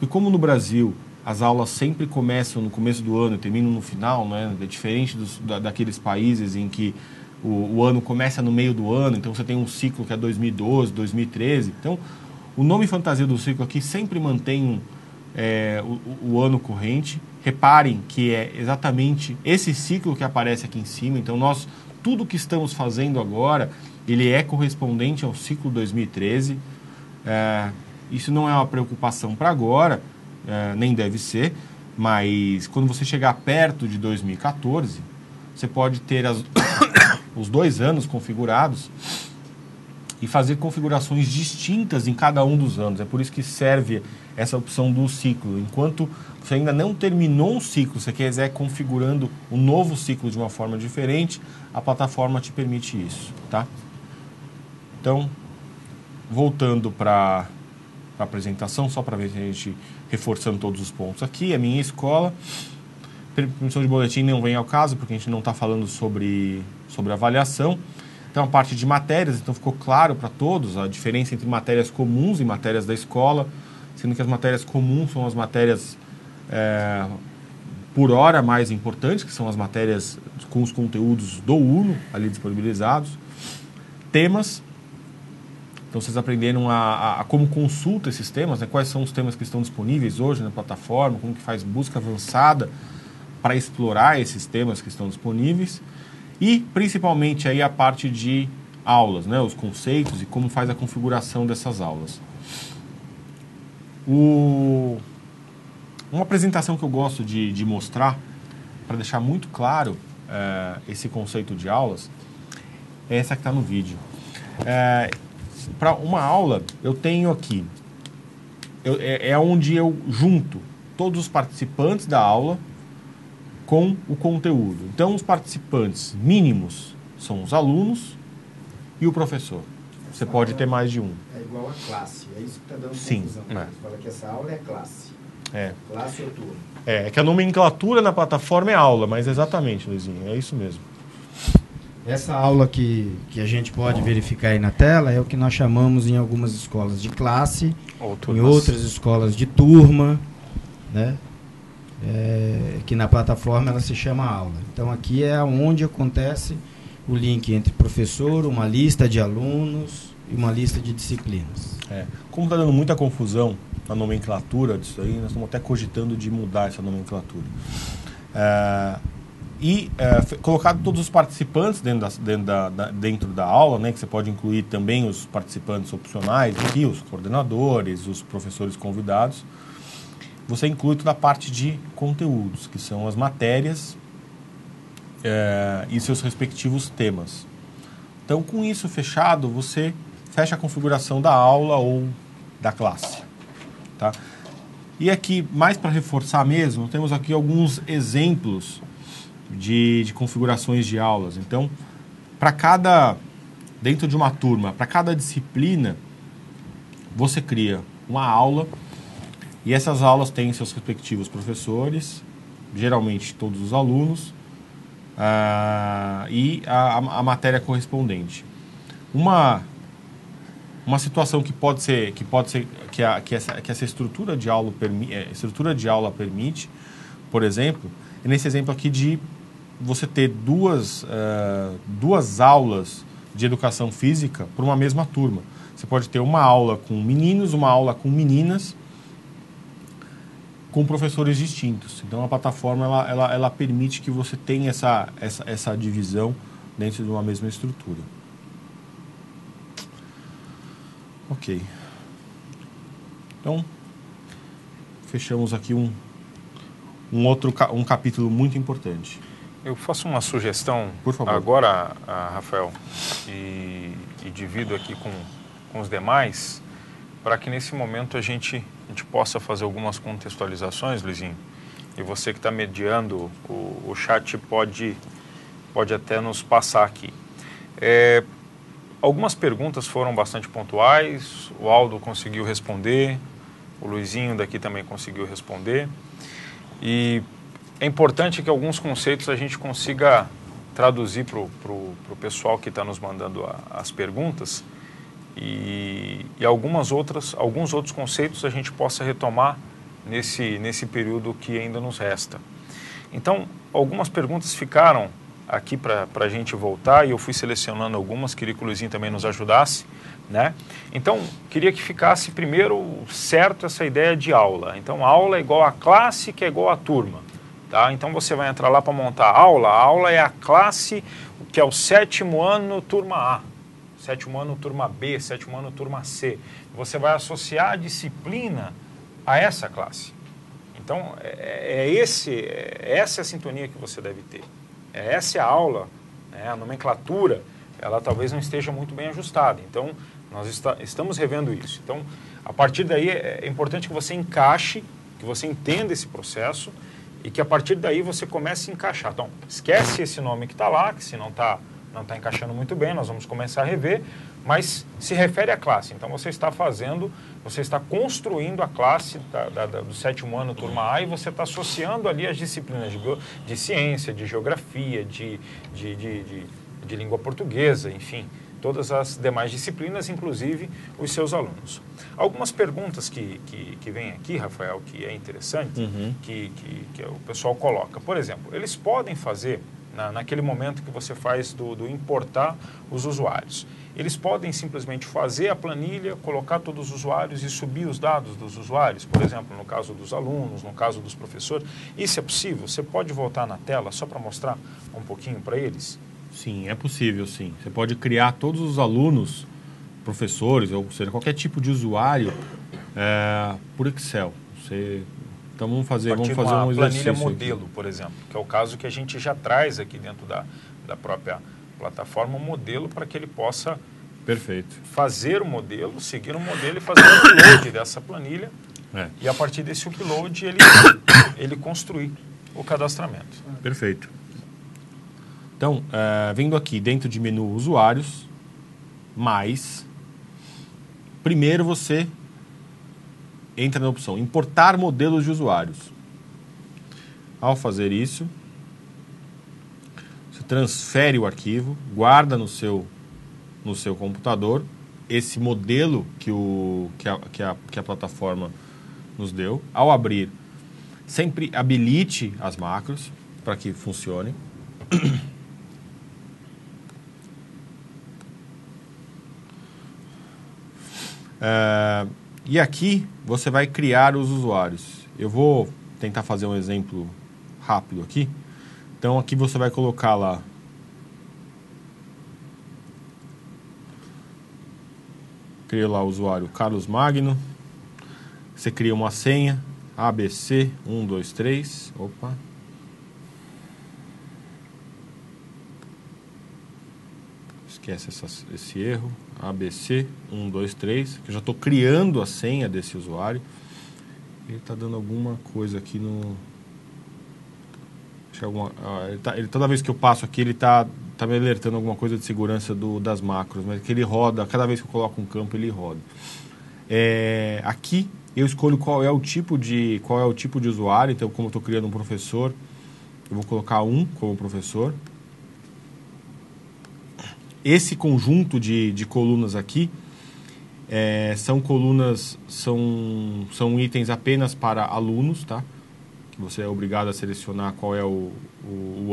e como no Brasil as aulas sempre começam no começo do ano e terminam no final, né? É diferente daqueles países em que o ano começa no meio do ano, então você tem um ciclo que é 2012, 2013. Então, o nome fantasia do ciclo aqui sempre mantém o ano corrente. Reparem que é exatamente esse ciclo que aparece aqui em cima. Então, tudo que estamos fazendo agora, ele é correspondente ao ciclo 2013. Isso não é uma preocupação para agora, nem deve ser, mas quando você chegar perto de 2014, você pode ter os 2 anos configurados e fazer configurações distintas em cada um dos anos. É por isso que serve essa opção do ciclo. Enquanto você ainda não terminou um ciclo, você quiser configurando um novo ciclo de uma forma diferente, a plataforma te permite isso, tá? Então, voltando para a apresentação, só para ver se a gente reforçando todos os pontos aqui, a minha escola. Permissão de boletim não vem ao caso, porque a gente não está falando sobre avaliação. Então, a parte de matérias, então ficou claro para todos a diferença entre matérias comuns e matérias da escola, sendo que as matérias comuns são as matérias por hora mais importantes, que são as matérias com os conteúdos do UNO ali disponibilizados. Temas. Então, vocês aprenderam a como consulta esses temas, né? Quais são os temas que estão disponíveis hoje na plataforma, como que faz busca avançada para explorar esses temas que estão disponíveis. E, principalmente, aí a parte de aulas, né? Os conceitos e como faz a configuração dessas aulas. Uma apresentação que eu gosto de mostrar, para deixar muito claro esse conceito de aulas, é essa que está no vídeo. Para uma aula, eu tenho aqui, onde eu junto todos os participantes da aula com o conteúdo. Então, os participantes mínimos são os alunos e o professor. Você pode ter mais de um.
É igual a classe, é isso que está dando
confusão.
Você fala que essa aula é classe. Classe ou turma.
É que a nomenclatura na plataforma é aula, mas exatamente, Luizinho, é isso mesmo.
Essa aula que a gente pode verificar aí na tela é o que nós chamamos em algumas escolas de classe, em outras escolas de turma, né? que na plataforma ela se chama aula. Então aqui é onde acontece o link entre professor, uma lista de alunos e uma lista de disciplinas.
Como está dando muita confusão na nomenclatura disso aí, nós estamos até cogitando de mudar essa nomenclatura. Colocar todos os participantes dentro da aula, né, que você pode incluir também os participantes opcionais aqui, os coordenadores, os professores convidados. Você inclui toda a parte de conteúdos, que são as matérias e seus respectivos temas. Então, com isso fechado, você fecha a configuração da aula ou da classe. Tá? E aqui, mais para reforçar mesmo, temos aqui alguns exemplos de configurações de aulas. Então, dentro de uma turma, para cada disciplina, você cria uma aula e essas aulas têm seus respectivos professores, geralmente todos os alunos, e a matéria correspondente. Uma situação que essa estrutura de aula permite, por exemplo, é nesse exemplo aqui de você ter duas aulas de educação física para uma mesma turma. Você pode ter uma aula com meninos, uma aula com meninas, com professores distintos. Então a plataforma ela permite que você tenha essa divisão dentro de uma mesma estrutura. Ok. Então, fechamos aqui um capítulo muito importante.
Eu faço uma sugestão
Por favor.
Agora, Rafael, e divido aqui com os demais, para que nesse momento a gente possa fazer algumas contextualizações, Luizinho. E você que está mediando o chat pode até nos passar aqui. Algumas perguntas foram bastante pontuais, o Aldo conseguiu responder, o Luizinho daqui também conseguiu responder. E é importante que alguns conceitos a gente consiga traduzir para o pessoal que está nos mandando as perguntas e alguns outros conceitos a gente possa retomar nesse período que ainda nos resta. Então, algumas perguntas ficaram aqui para a gente voltar e eu fui selecionando algumas, queria que o Luizinho também nos ajudasse, né? Então, queria que ficasse primeiro certo essa ideia de aula. Então, aula é igual a classe, que é igual a turma. Tá? Então, você vai entrar lá para montar a aula é a classe, que é o 7º ano, turma A. 7º ano, turma B, 7º ano, turma C. Você vai associar a disciplina a essa classe. Então, essa é a sintonia que você deve ter. Essa é a aula, né? A nomenclatura, ela talvez não esteja muito bem ajustada. Então, nós estamos revendo isso. Então, a partir daí, é importante que você encaixe, que você entenda esse processo e que a partir daí você comece a encaixar. Então, esquece esse nome que está lá, que se não está encaixando muito bem, nós vamos começar a rever, mas se refere à classe. Então, você está construindo a classe do 7º ano, turma A, e você está associando ali as disciplinas de ciência, de geografia, de língua portuguesa, enfim, todas as demais disciplinas, inclusive os seus alunos. Algumas perguntas que vêm aqui, Rafael, que é interessante, que o pessoal coloca. Por exemplo, eles podem fazer, naquele momento que você faz do importar os usuários, eles podem simplesmente fazer a planilha, colocar todos os usuários e subir os dados dos usuários, por exemplo, no caso dos alunos, no caso dos professores. Isso é possível? Você pode voltar na tela só para mostrar um pouquinho para eles?
Sim, é possível, sim. Você pode criar todos os alunos, professores, ou seja, qualquer tipo de usuário por Excel. Então vamos fazer um exercício.
Uma planilha modelo, aqui, por exemplo, que é o caso que a gente já traz aqui dentro da própria plataforma, um modelo para que ele possa fazer o modelo, seguir o modelo e fazer o upload dessa planilha. E a partir desse upload ele construir o cadastramento.
Perfeito. Então, vindo aqui dentro de menu usuários, primeiro você entra na opção importar modelos de usuários. Ao fazer isso, você transfere o arquivo, guarda no seu computador esse modelo que a plataforma nos deu. Ao abrir, Sempre habilite as macros para que funcione. E aqui você vai criar os usuários. Eu vou tentar fazer um exemplo rápido aqui. Então aqui você vai colocar lá cria lá o usuário Carlos Magno. Você cria uma senha ABC 123. Opa. Esquece esse erro. ABC 123. Que eu já estou criando a senha desse usuário. Ele está dando alguma coisa aqui no... toda vez que eu passo aqui, ele está me alertando alguma coisa de segurança das macros, mas que ele roda, cada vez que eu coloco um campo, ele roda. Aqui eu escolho qual é o tipo de usuário. Então, como eu estou criando um professor, eu vou colocar um como professor. Esse conjunto de colunas aqui são colunas, são itens apenas para alunos, tá? Que você é obrigado a selecionar qual é o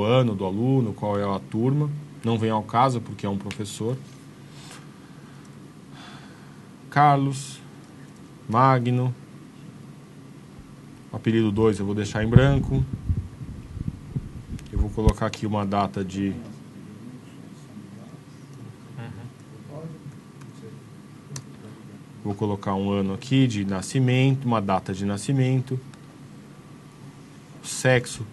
ano do aluno, qual é a turma. Não vem ao caso, porque é um professor. Carlos Magno. Apelido 2 eu vou deixar em branco. Eu vou colocar aqui uma data de... Vou colocar um ano aqui de nascimento, uma data de nascimento. Sexo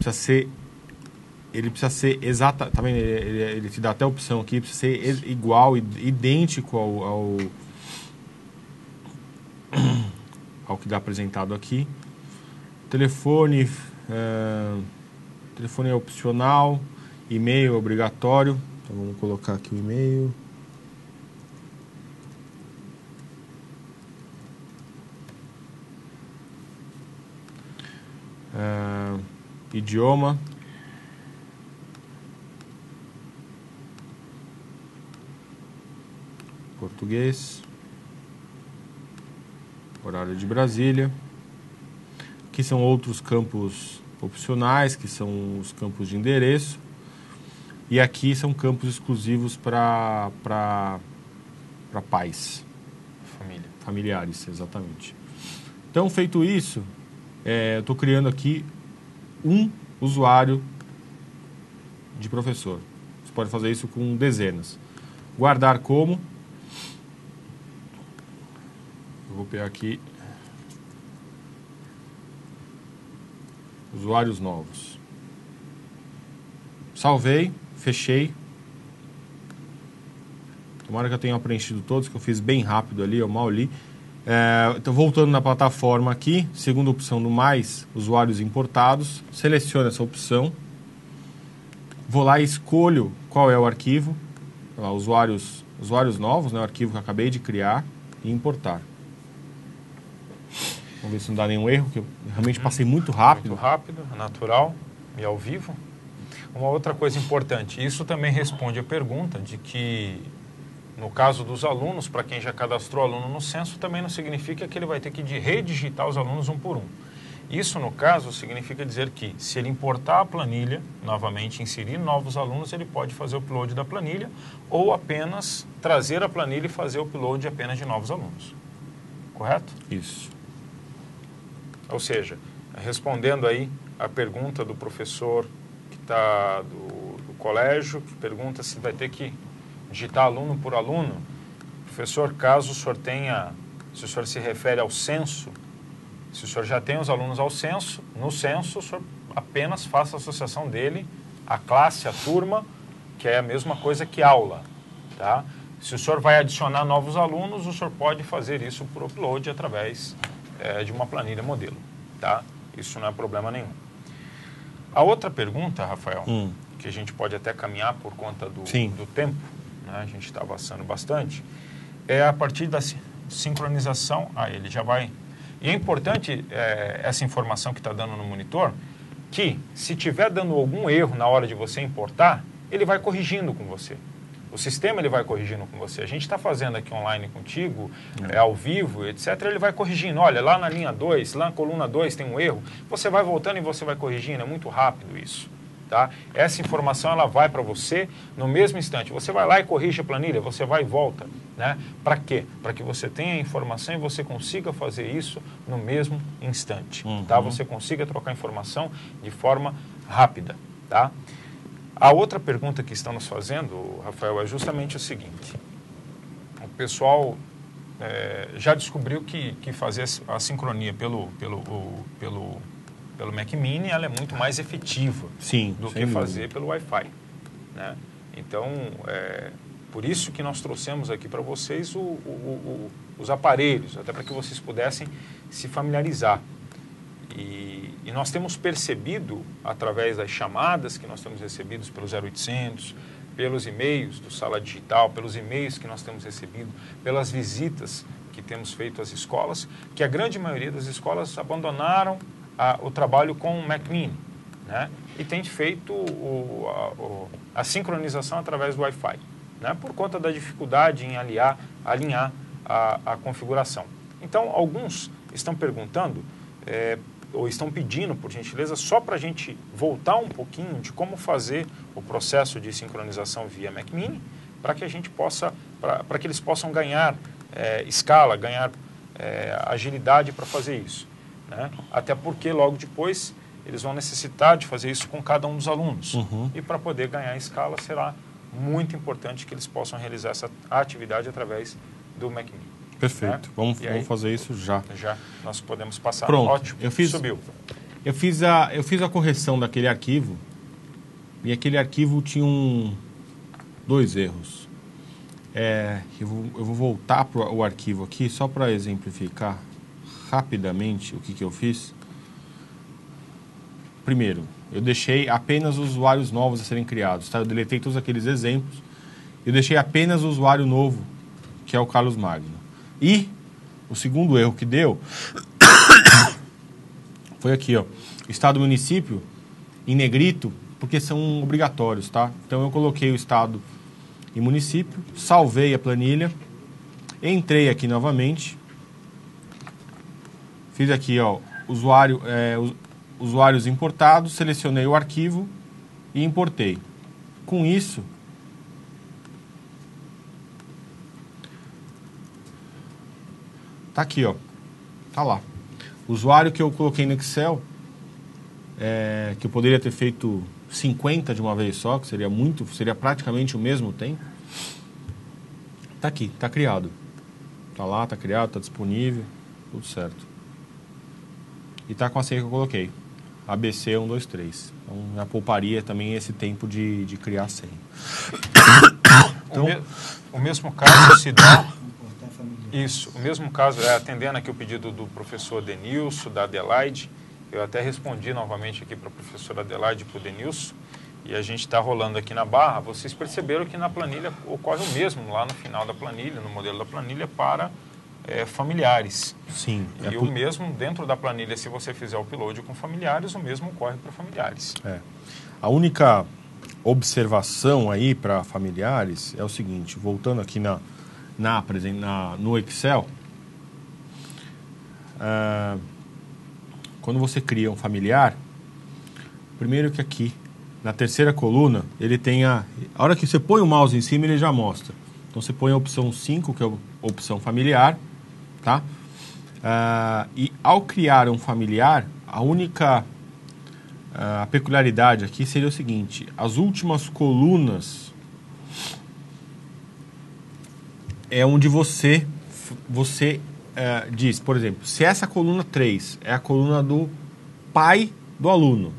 ele precisa ser exata, tá vendo? Ele te dá até a opção aqui, precisa ser igual, idêntico ao que dá apresentado aqui. Telefone é opcional, e-mail é obrigatório. Então vamos colocar aqui o e-mail. Idioma. Português. Horário de Brasília. Aqui são outros campos opcionais, que são os campos de endereço. E aqui são campos exclusivos para pais. Familiares, exatamente. Então, feito isso, eu estou criando aqui um usuário de professor. Você pode fazer isso com dezenas. Guardar como. Eu vou pegar aqui usuários novos. Salvei, fechei. Tomara que eu tenha preenchido todos, que eu fiz bem rápido ali, eu mal li. Então, voltando na plataforma aqui, segunda opção do mais, usuários importados, seleciono essa opção, vou lá e escolho qual é o arquivo, lá, usuários novos, né, o arquivo que eu acabei de criar, e importar. Vamos ver se não dá nenhum erro, que eu realmente passei muito rápido.
Muito rápido, natural e ao vivo. Uma outra coisa importante, isso também responde a pergunta de que, no caso dos alunos, para quem já cadastrou aluno no censo, também não significa que ele vai ter que redigitar os alunos um por um. Isso, no caso, significa dizer que, se ele importar a planilha, novamente inserir novos alunos, ele pode fazer o upload da planilha ou apenas trazer a planilha e fazer o upload apenas de novos alunos. Correto?
Isso.
Ou seja, respondendo aí a pergunta do professor que está do colégio, que pergunta se vai ter que digitar aluno por aluno. Professor, caso o senhor tenha, se o senhor se refere ao censo, se o senhor já tem os alunos ao censo, no censo o senhor apenas faça a associação dele à classe, à turma, que é a mesma coisa que aula, tá? Se o senhor vai adicionar novos alunos, o senhor pode fazer isso por upload através de uma planilha modelo, tá? Isso não é problema nenhum. A outra pergunta, Rafael, que a gente pode até caminhar por conta do tempo, né? A gente está avançando bastante, é a partir da sincronização. Ele já vai... E é importante essa informação que está dando no monitor, que se estiver dando algum erro na hora de você importar, ele vai corrigindo com você. O sistema ele vai corrigindo com você. A gente está fazendo aqui online contigo, ao vivo, etc. Ele vai corrigindo. Olha, lá na linha 2, lá na coluna 2 tem um erro. Você vai voltando e você vai corrigindo. É muito rápido isso. Tá? Essa informação ela vai para você no mesmo instante. Você vai lá e corrige a planilha, você vai e volta. Né? Para quê? Para que você tenha a informação e você consiga fazer isso no mesmo instante. Tá? Você consiga trocar informação de forma rápida. Tá? A outra pergunta que estão nos fazendo, Rafael, é justamente o seguinte. O pessoal já descobriu que fazer a sincronia pelo Mac Mini, ela é muito mais efetiva do que fazer pelo Wi-Fi. Né? Então, por isso que nós trouxemos aqui para vocês os aparelhos, até para que vocês pudessem se familiarizar. E nós temos percebido, através das chamadas que nós temos recebidos pelo 0800, pelos e-mails do Sala Digital, pelos e-mails que nós temos recebido, pelas visitas que temos feito às escolas, que a grande maioria das escolas abandonaram o trabalho com o Mac Mini, né? E tem feito a sincronização através do Wi-Fi, né? Por conta da dificuldade em alinhar a configuração. Então, alguns estão perguntando ou estão pedindo, por gentileza, só para a gente voltar um pouquinho de como fazer o processo de sincronização via Mac Mini, para que a gente possa, para que eles possam ganhar escala, ganhar agilidade para fazer isso. Né? Até porque logo depois eles vão necessitar de fazer isso com cada um dos alunos. E para poder ganhar escala será muito importante que eles possam realizar essa atividade através do Mac Mini.
Perfeito.
Né?
Vamos fazer isso já.
Já nós podemos passar.
Pronto.
Ótimo.
Subiu. Eu fiz a correção daquele arquivo e aquele arquivo tinha 2 erros. Eu vou voltar para o arquivo aqui só para exemplificar rapidamente o que eu fiz. Primeiro, eu deixei apenas usuários novos a serem criados. Tá? Eu deletei todos aqueles exemplos. Eu deixei apenas o usuário novo, que é o Carlos Magno. E o segundo erro que deu foi aqui, ó, estado e município em negrito, porque são obrigatórios, tá? Então eu coloquei o estado e município, salvei a planilha, entrei aqui novamente, fiz aqui, ó, usuários importados, selecionei o arquivo e importei. Com isso, tá aqui, ó. Tá lá. O usuário que eu coloquei no Excel, que eu poderia ter feito 50 de uma vez só, que seria praticamente o mesmo tempo. Tá aqui, tá criado. Tá lá, tá criado, tá disponível, tudo certo. E tá com a senha que eu coloquei. ABC 123. Então já pouparia também esse tempo de criar a senha. Então,
o mesmo caso se dá. Isso, o mesmo caso, atendendo aqui o pedido do professor Denilson, da Adelaide, eu até respondi novamente aqui para a professora Adelaide e para o Denilson, e a gente está rolando aqui na barra. Vocês perceberam que na planilha ocorre o mesmo, lá no final da planilha, no modelo da planilha, para familiares.
Sim.
E o mesmo dentro da planilha, se você fizer o upload com familiares, o mesmo ocorre para familiares.
A única observação aí para familiares é o seguinte, voltando aqui no Excel, quando você cria um familiar, primeiro que aqui, na terceira coluna, ele tem a hora que você põe o mouse em cima, ele já mostra. Então você põe a opção 5, que é a opção familiar, tá? E ao criar um familiar, a única peculiaridade aqui seria o seguinte, as últimas colunas é onde você diz, por exemplo, se essa coluna 3 é a coluna do pai do aluno,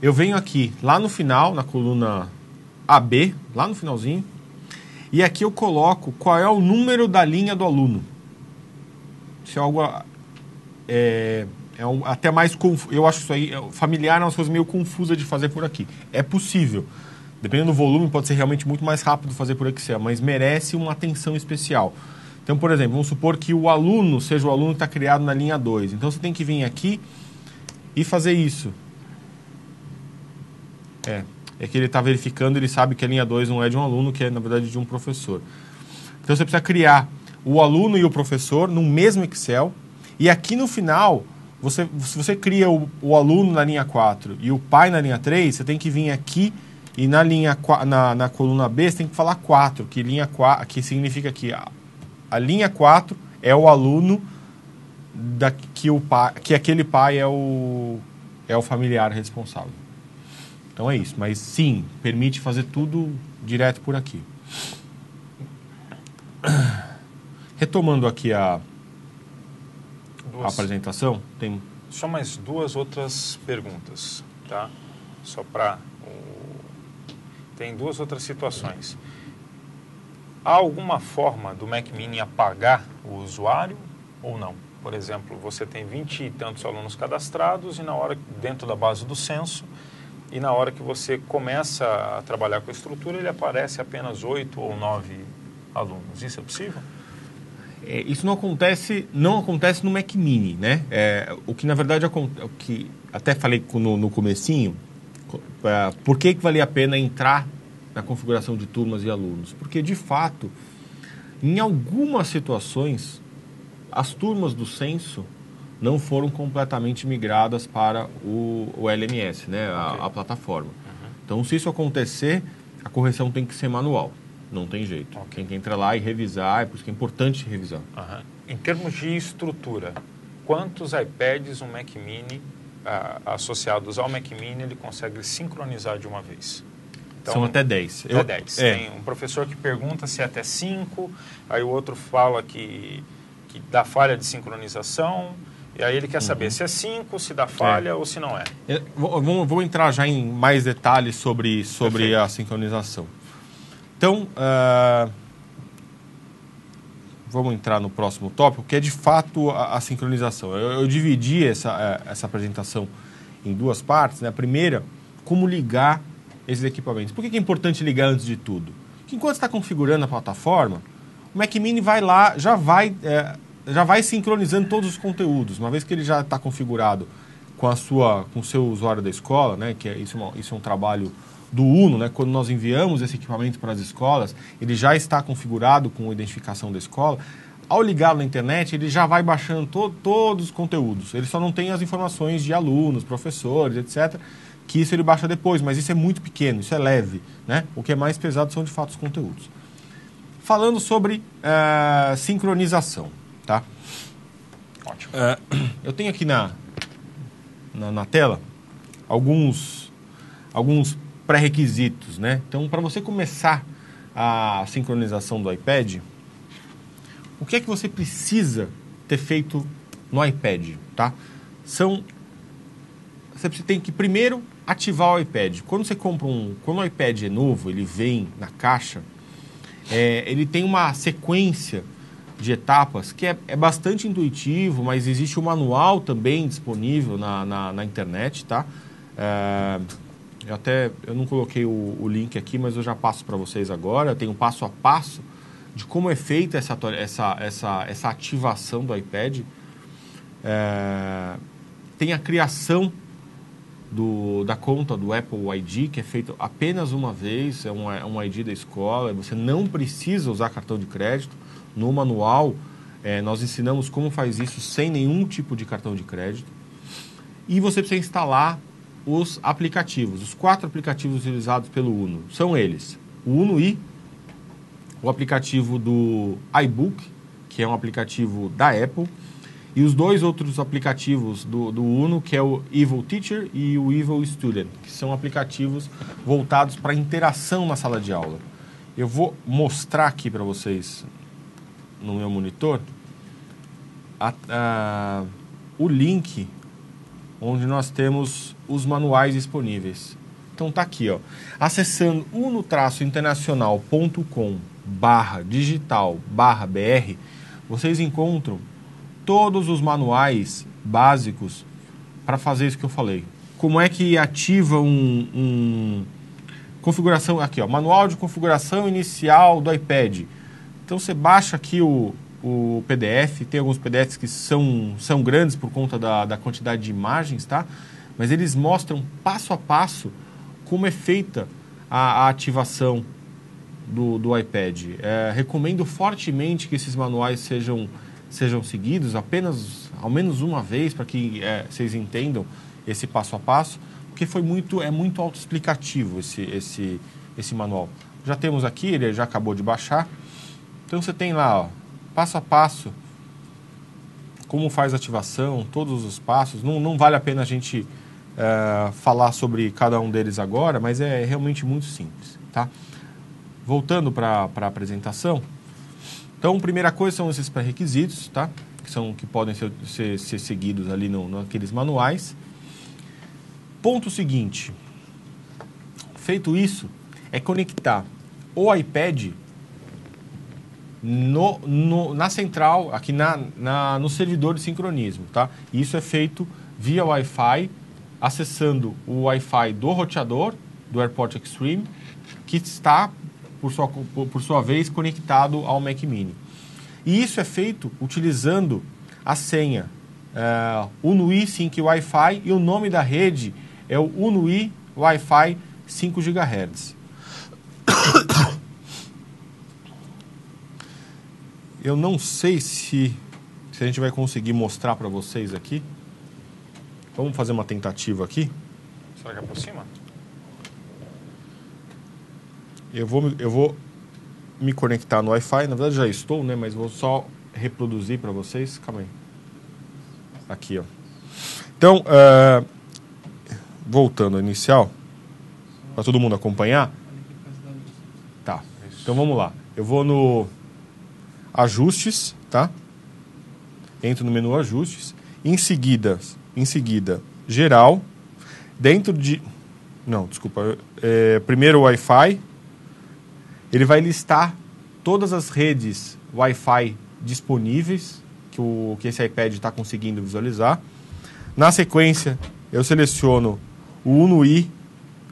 eu venho aqui, lá no final, na coluna AB, lá no finalzinho, e aqui eu coloco qual é o número da linha do aluno. Isso é algo até mais confuso. Eu acho isso aí, familiar é uma coisa meio confusa de fazer por aqui. É possível. Dependendo do volume, pode ser realmente muito mais rápido fazer por Excel, mas merece uma atenção especial. Então, por exemplo, vamos supor que o aluno seja o aluno que está criado na linha 2. Então, você tem que vir aqui e fazer isso. é que ele está verificando, ele sabe que a linha 2 não é de um aluno, que é, na verdade, de um professor. Então, você precisa criar o aluno e o professor no mesmo Excel, e aqui no final, se você cria o aluno na linha 4 e o pai na linha 3, você tem que vir aqui e na coluna B você tem que falar 4, que significa que a linha 4 é o aluno que aquele pai é o familiar responsável. Então é isso, mas sim, permite fazer tudo direto por aqui. Retomando aqui a apresentação, tem
só mais 2 outras perguntas, tá? Só para tem 2 outras situações. Há alguma forma do Mac Mini apagar o usuário ou não? Por exemplo, você tem 20 e tantos alunos cadastrados e dentro da base do censo, e na hora que você começa a trabalhar com a estrutura, ele aparece apenas 8 ou 9 alunos. Isso é possível?
Isso não acontece no Mac Mini, né? O que na verdade o que até falei no comecinho, por que valia a pena entrar na configuração de turmas e alunos? Porque de fato, em algumas situações, as turmas do censo não foram completamente migradas para o LMS, né? A plataforma. Uhum. Então, se isso acontecer, a correção tem que ser manual. Não tem jeito. Okay. Tem que entrar lá e revisar, por isso que é importante revisar.
Uhum. Em termos de estrutura, quantos iPads um Mac Mini, associados ao Mac Mini, ele consegue sincronizar de uma vez?
Então, são até 10.
Até 10. Tem um professor que pergunta se é até 5, aí o outro fala que dá falha de sincronização, e aí ele quer saber se é 5, se dá falha ou se não é.
Vou entrar já em mais detalhes sobre a sincronização. Então, vamos entrar no próximo tópico, que é de fato a sincronização. Eu dividi essa apresentação em 2 partes, né? A primeira, como ligar esses equipamentos. Por que é importante ligar antes de tudo? Porque enquanto está configurando a plataforma, o Mac Mini vai lá, já vai sincronizando todos os conteúdos. Uma vez que ele já está configurado com o seu usuário da escola, né? Que isso é um trabalho do UNO, né? Quando nós enviamos esse equipamento para as escolas, ele já está configurado com a identificação da escola. Ao ligá-lo na internet, ele já vai baixando todos os conteúdos. Ele só não tem as informações de alunos, professores, etc., que isso ele baixa depois, mas isso é muito pequeno, isso é leve, né? O que é mais pesado são, de fato, os conteúdos. Falando sobre sincronização, tá?
Ótimo.
Eu tenho aqui na tela alguns pré-requisitos, né? Então, para você começar a sincronização do iPad, o que é que você precisa ter feito no iPad, tá? Você tem que primeiro ativar o iPad. Quando você compra quando o iPad é novo, ele vem na caixa, ele tem uma sequência de etapas que é bastante intuitivo, mas existe um manual também disponível na internet, tá? Eu não coloquei o link aqui, mas eu já passo para vocês agora. Tem um passo a passo de como é feita essa ativação do iPad. Tem a criação da conta do Apple ID, que é feito apenas uma vez, é um ID da escola. Você não precisa usar cartão de crédito. No manual, nós ensinamos como faz isso sem nenhum tipo de cartão de crédito. E você precisa instalar os aplicativos. Os 4 aplicativos utilizados pelo UNO são eles: o UNO I, o aplicativo do iBook, que é um aplicativo da Apple, e os 2 outros aplicativos do UNO, que é o Evil Teacher e o Evil Student, que são aplicativos voltados para interação na sala de aula. Eu vou mostrar aqui para vocês no meu monitor o link onde nós temos os manuais disponíveis. Então tá aqui, ó. Acessando uno-internacional.com/digital/br, vocês encontram todos os manuais básicos para fazer isso que eu falei. Como é que ativa configuração aqui, ó, manual de configuração inicial do iPad. Então você baixa aqui o PDF, tem alguns PDFs que são grandes por conta da quantidade de imagens, tá? Mas eles mostram passo a passo como é feita a ativação do iPad. Recomendo fortemente que esses manuais sejam seguidos ao menos uma vez, para que vocês entendam esse passo a passo, porque é muito autoexplicativo esse manual. Já temos aqui, ele já acabou de baixar. Então você tem lá, ó, passo a passo, como faz a ativação, todos os passos. Não vale a pena a gente falar sobre cada um deles agora, mas é realmente muito simples, tá? Voltando para a apresentação. Então, primeira coisa são esses pré-requisitos, tá? Que podem ser seguidos ali naqueles manuais. Ponto seguinte. Feito isso, é conectar o iPad na central, aqui no servidor de sincronismo, tá? Isso é feito via Wi-Fi, acessando o Wi-Fi do roteador, do AirPort Extreme, que está, por sua vez, conectado ao Mac Mini. E isso é feito utilizando a senha UNUI Sync Wi-Fi, e o nome da rede é o UNUI Wi-Fi 5 GHz. Eu não sei se a gente vai conseguir mostrar para vocês aqui. Vamos fazer uma tentativa aqui.
Será que aproxima?
Eu vou me conectar no Wi-Fi. Na verdade já estou, né? Mas vou só reproduzir para vocês. Calma aí. Aqui, ó. Então, voltando ao inicial, para todo mundo acompanhar. Tá. Então vamos lá. Eu vou no Ajustes, tá? Entro no menu Ajustes. Em seguida, Geral. Dentro de... Não, desculpa. Primeiro Wi-Fi. Ele vai listar todas as redes Wi-Fi disponíveis que esse iPad está conseguindo visualizar. Na sequência, eu seleciono o UNUI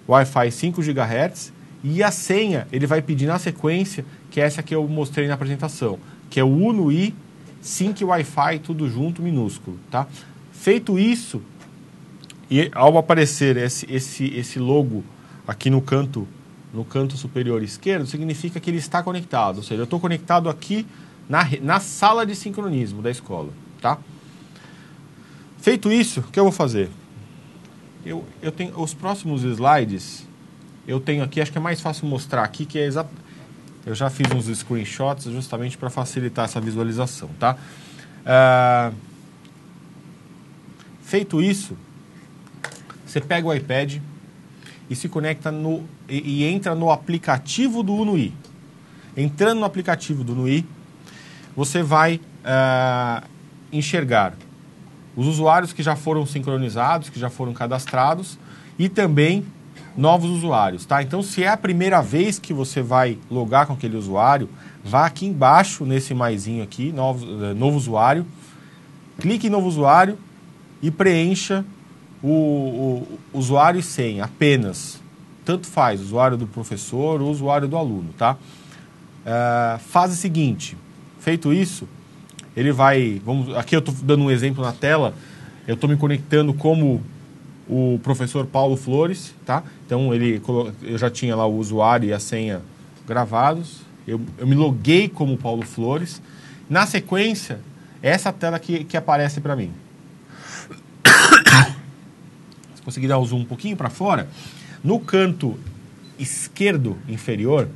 Wi-Fi 5 GHz e a senha ele vai pedir na sequência, que é essa que eu mostrei na apresentação, que é o UNUI Sync Wi-Fi, tudo junto, minúsculo, tá? Feito isso, e ao aparecer esse logo aqui no canto superior esquerdo, significa que ele está conectado. Ou seja, eu estou conectado aqui na sala de sincronismo da escola, tá? Feito isso, o que eu vou fazer? Eu tenho os próximos slides, eu tenho aqui, acho que é mais fácil mostrar aqui, que é eu já fiz uns screenshots justamente para facilitar essa visualização, tá? Feito isso, você pega o iPad e se conecta e entra no aplicativo do UNUI. Entrando no aplicativo do UNUI, você vai enxergar os usuários que já foram sincronizados, que já foram cadastrados, e também novos usuários, tá? Então, se é a primeira vez que você vai logar com aquele usuário, vá aqui embaixo nesse maisinho aqui, novo usuário, clique em novo usuário e preencha o usuário e senha apenas. Tanto faz, usuário do professor ou usuário do aluno, tá? Fase seguinte, feito isso, ele vai... aqui eu estou dando um exemplo na tela, eu estou me conectando como o professor Paulo Flores, tá? Então, eu já tinha lá o usuário e a senha gravados, eu me loguei como Paulo Flores. Na sequência, essa tela que aparece para mim. Se conseguir dar o zoom um pouquinho para fora, no canto esquerdo inferior,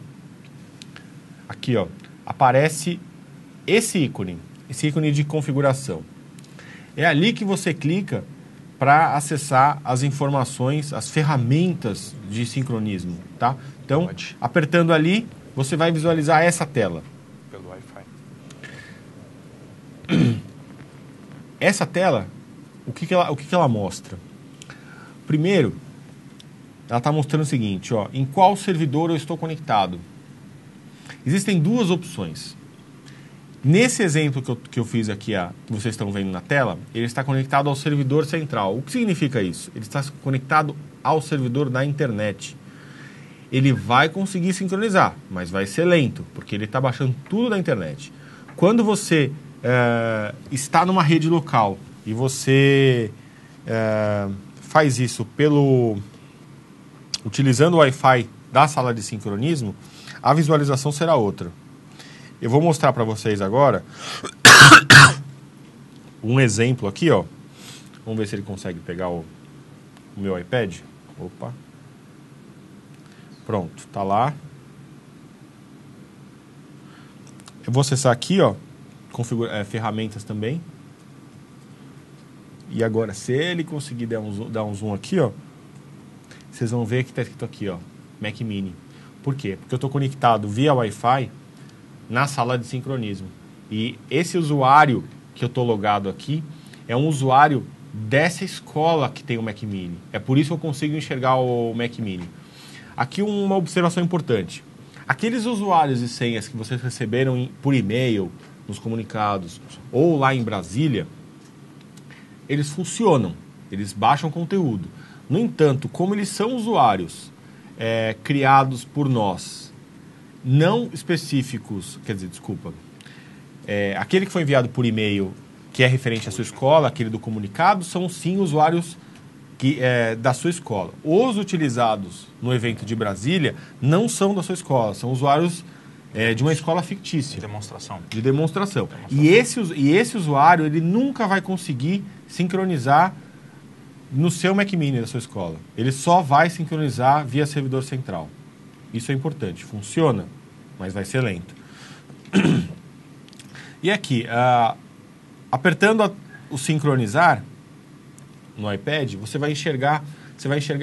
aqui, ó, aparece esse ícone de configuração. É ali que você clica para acessar as informações, as ferramentas de sincronismo, tá? Então, apertando ali, você vai visualizar essa tela.
Pelo Wi-Fi.
Essa tela, o que ela mostra? Primeiro, ela está mostrando o seguinte, ó, em qual servidor eu estou conectado. Existem duas opções. Nesse exemplo que eu fiz aqui, que vocês estão vendo na tela, ele está conectado ao servidor central. O que significa isso? Ele está conectado ao servidor da internet. Ele vai conseguir sincronizar, mas vai ser lento, porque ele está baixando tudo da internet. Quando você está numa rede local e você faz isso utilizando o Wi-Fi da sala de sincronismo, a visualização será outra. Eu vou mostrar para vocês agora um exemplo aqui, ó. Vamos ver se ele consegue pegar o meu iPad. Opa. Pronto, tá lá. Eu vou acessar aqui, ó, ferramentas também. E agora, se ele conseguir dar um zoom aqui, ó, vocês vão ver que está escrito aqui, ó, Mac Mini. Por quê? Porque eu estou conectado via Wi-Fi na sala de sincronismo. E esse usuário que eu estou logado aqui é um usuário dessa escola que tem o Mac Mini. É por isso que eu consigo enxergar o Mac Mini. Aqui uma observação importante. Aqueles usuários e senhas que vocês receberam por e-mail, nos comunicados, ou lá em Brasília, eles funcionam, eles baixam conteúdo. No entanto, como eles são usuários criados por nós, não específicos, aquele que foi enviado por e-mail, que é referente à sua escola, aquele do comunicado, são sim usuários da sua escola. Os utilizados no evento de Brasília não são da sua escola, são usuários de uma escola fictícia. De demonstração. E esse usuário, ele nunca vai conseguir sincronizar no seu Mac Mini da sua escola. Ele só vai sincronizar via servidor central. Isso é importante. Funciona, mas vai ser lento. E aqui, apertando o sincronizar no iPad, você vai enxergar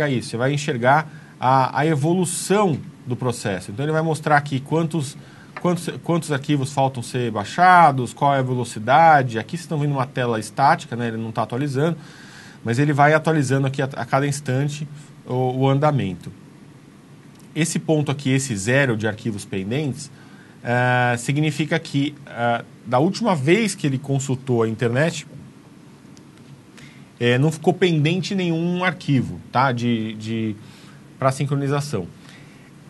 isso. Você vai enxergar a evolução do processo. Então ele vai mostrar aqui quantos arquivos faltam ser baixados, qual é a velocidade. Aqui vocês estão vendo uma tela estática, né? Ele não está atualizando, mas ele vai atualizando aqui a cada instante o andamento. Esse ponto aqui, esse 0 de arquivos pendentes, significa que da última vez que ele consultou a internet, não ficou pendente nenhum arquivo, tá? Para sincronização.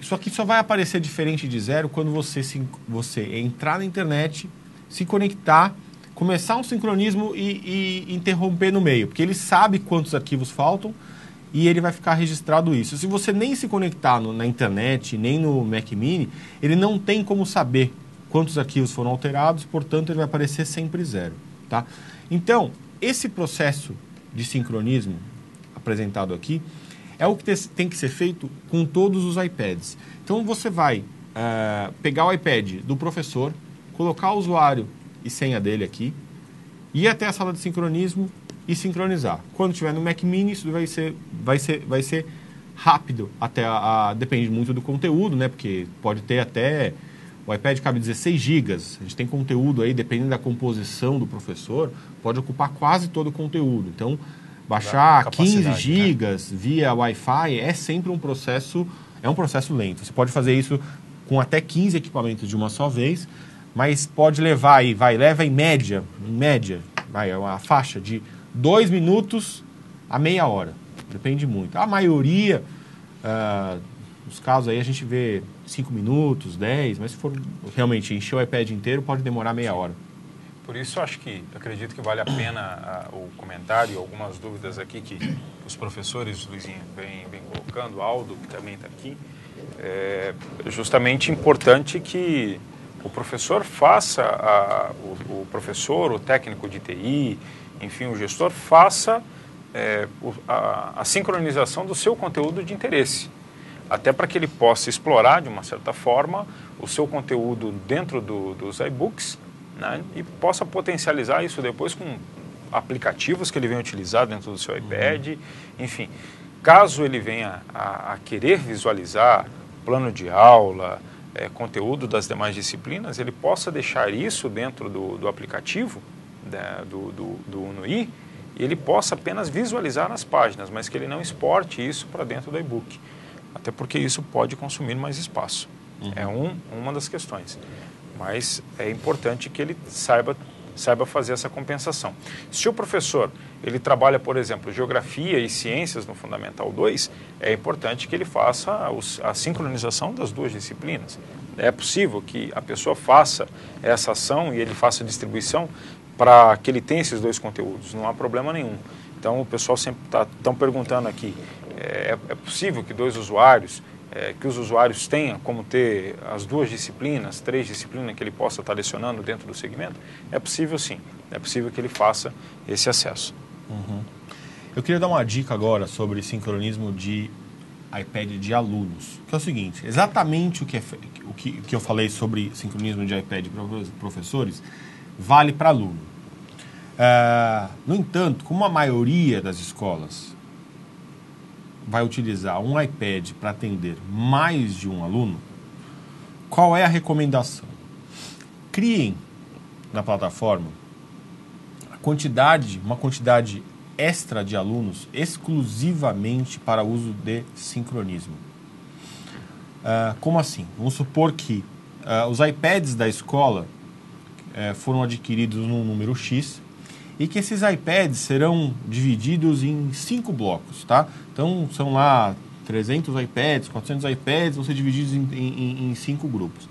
Isso aqui só vai aparecer diferente de 0 quando você entrar na internet, se conectar, começar um sincronismo e interromper no meio, porque ele sabe quantos arquivos faltam e ele vai ficar registrado isso. Se você nem se conectar na internet, nem no Mac Mini, ele não tem como saber quantos arquivos foram alterados, portanto ele vai aparecer sempre 0. Tá? Então, esse processo de sincronismo apresentado aqui é o que tem que ser feito com todos os iPads. Então você vai pegar o iPad do professor, colocar o usuário e senha dele aqui, ir até a sala de sincronismo e sincronizar. Quando estiver no Mac Mini, isso vai ser rápido, depende muito do conteúdo, né? Porque pode ter até... O iPad cabe 16 GB. A gente tem conteúdo aí, dependendo da composição do professor, pode ocupar quase todo o conteúdo. Então, baixar 15 GB via Wi-Fi é sempre um processo lento. Você pode fazer isso com até 15 equipamentos de uma só vez, mas pode levar aí, leva em média, uma faixa de 2 minutos a meia hora. Depende muito. A maioria dos casos aí a gente vê 5 minutos, 10, mas se for realmente encher o iPad inteiro, pode demorar meia hora.
Por isso, acredito que vale a pena o comentário e algumas dúvidas aqui que os professores, Luizinho, vem colocando, Aldo, que também está aqui. É justamente importante que o professor faça, o professor, o técnico de TI, enfim, o gestor, faça a sincronização do seu conteúdo de interesse. Até para que ele possa explorar, de uma certa forma, o seu conteúdo dentro dos iBooks, né, e possa potencializar isso depois com aplicativos que ele venha utilizar dentro do seu iPad. Enfim, caso ele venha a querer visualizar plano de aula, conteúdo das demais disciplinas, ele possa deixar isso dentro do aplicativo do UNO-I e ele possa apenas visualizar nas páginas, mas que ele não exporte isso para dentro do e-book. Até porque isso pode consumir mais espaço. É uma das questões. Mas é importante que ele saiba fazer essa compensação. Se o professor ele trabalha, por exemplo, geografia e ciências no Fundamental 2, é importante que ele faça a sincronização das duas disciplinas. É possível que a pessoa faça essa ação e ele faça a distribuição para que ele tenha esses dois conteúdos. Não há problema nenhum. Então, o pessoal sempre estão perguntando aqui, É possível que dois usuários, que os usuários tenham como ter as 2 disciplinas, 3 disciplinas que ele possa estar lecionando dentro do segmento? É possível sim, é possível que ele faça esse acesso.
Uhum. Eu queria dar uma dica agora sobre sincronismo de iPad de alunos, que é o seguinte, exatamente o que eu falei sobre sincronismo de iPad para professores, vale para aluno. No entanto, como a maioria das escolas vai utilizar um iPad para atender mais de um aluno, qual é a recomendação? Criem na plataforma uma quantidade extra de alunos exclusivamente para uso de sincronismo. Como assim? Vamos supor que os iPads da escola foram adquiridos num número X e que esses iPads serão divididos em 5 blocos, tá? Então, são lá 300 iPads, 400 iPads, vão ser divididos em 5 grupos.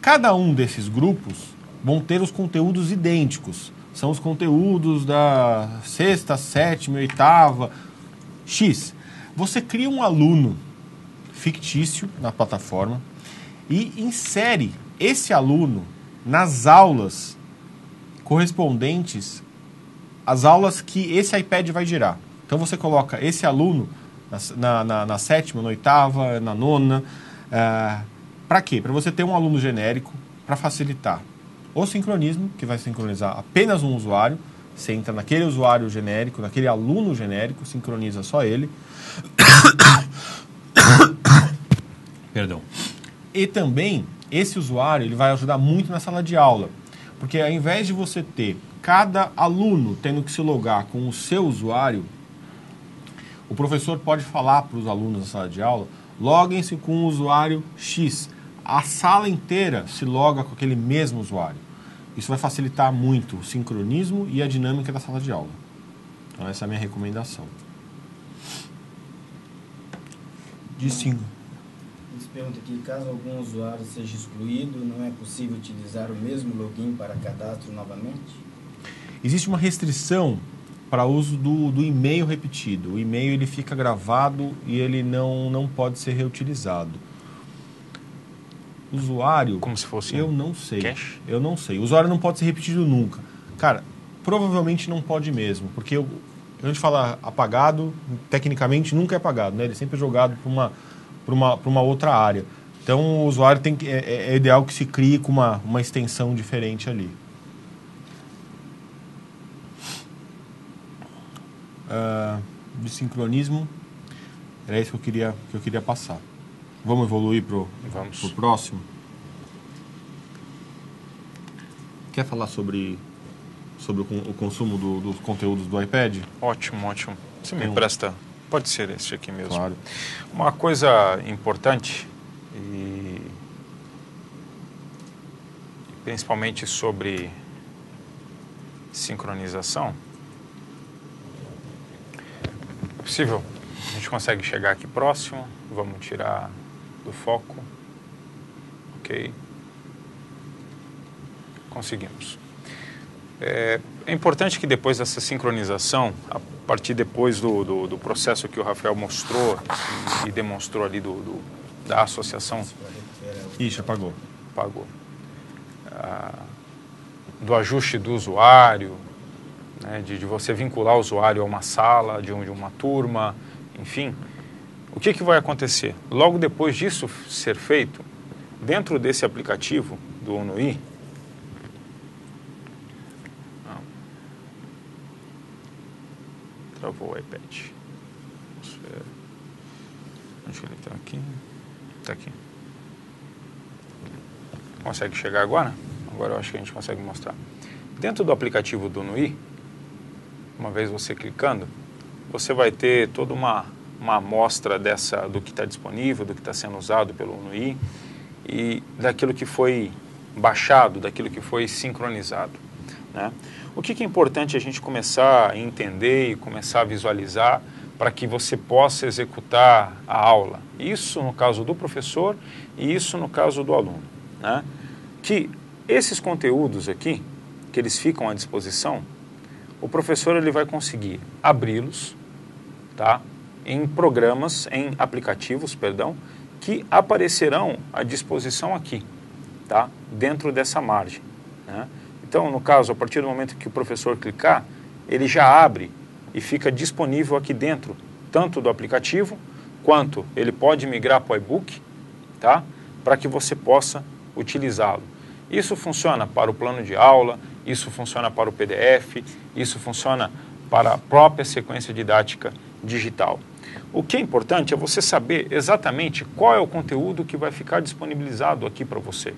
Cada um desses grupos vão ter os conteúdos idênticos. São os conteúdos da 6ª, 7ª, 8ª, X. Você cria um aluno fictício na plataforma e insere esse aluno nas aulas correspondentes às aulas que esse iPad vai girar. Então você coloca esse aluno na 7ª, na 8ª, na 9ª. Para quê? Para você ter um aluno genérico para facilitar o sincronismo, que vai sincronizar apenas um usuário. Você entra naquele usuário genérico, naquele aluno genérico, sincroniza só ele. Perdão. E também, esse usuário ele vai ajudar muito na sala de aula. Porque ao invés de você ter cada aluno tendo que se logar com o seu usuário, o professor pode falar para os alunos da sala de aula, loguem-se com o usuário X. A sala inteira se loga com aquele mesmo usuário. Isso vai facilitar muito o sincronismo e a dinâmica da sala de aula. Então essa é a minha recomendação.
Eles perguntam aqui, caso algum usuário seja excluído, não é possível utilizar o mesmo login para cadastro novamente?
Existe uma restrição para uso do e-mail repetido. O e-mail ele fica gravado e ele não pode ser reutilizado. Usuário...
Como se fosse
eu não sei.
Cache?
Eu não sei. O usuário não pode ser repetido nunca. Cara, provavelmente não pode mesmo, porque a gente fala apagado, tecnicamente nunca é apagado, né? Ele sempre é jogado para uma outra área. Então o usuário é ideal que se crie com uma extensão diferente ali. De sincronismo, era isso que eu queria passar. Vamos evoluir pro próximo? Quer falar sobre o consumo dos conteúdos do iPad?
Ótimo, ótimo. Você me empresta? Pode ser esse aqui mesmo.
Claro.
Uma coisa importante, e principalmente sobre sincronização, é possível, a gente consegue chegar aqui próximo, vamos tirar do foco, ok, conseguimos. É importante que depois dessa sincronização, a partir depois do processo que o Rafael mostrou e demonstrou ali da associação...
Ixi, apagou.
Apagou. Do ajuste do usuário, né, de você vincular o usuário a uma sala, de uma turma, enfim... O que vai acontecer? Logo depois disso ser feito, dentro desse aplicativo do UNO-I, travou o iPad. Onde ele está aqui? Está aqui. Consegue chegar agora? Agora eu acho que a gente consegue mostrar. Dentro do aplicativo do UNO-I, uma vez você clicando, você vai ter toda uma amostra do que está disponível, do que está sendo usado pelo UNO-I e daquilo que foi baixado, daquilo que foi sincronizado, né? O que é importante a gente começar a entender e começar a visualizar para que você possa executar a aula? Isso no caso do professor e isso no caso do aluno, né? Que esses conteúdos aqui, que eles ficam à disposição, o professor ele vai conseguir abri-los, tá? em programas, em aplicativos, perdão, que aparecerão à disposição aqui, tá? Dentro dessa margem, né? Então, no caso, a partir do momento que o professor clicar, ele já abre e fica disponível aqui dentro, tanto do aplicativo, quanto ele pode migrar para o e-book, tá? Para que você possa utilizá-lo. Isso funciona para o plano de aula, isso funciona para o PDF, isso funciona para a própria sequência didática digital. O que é importante é você saber exatamente qual é o conteúdo que vai ficar disponibilizado aqui para você.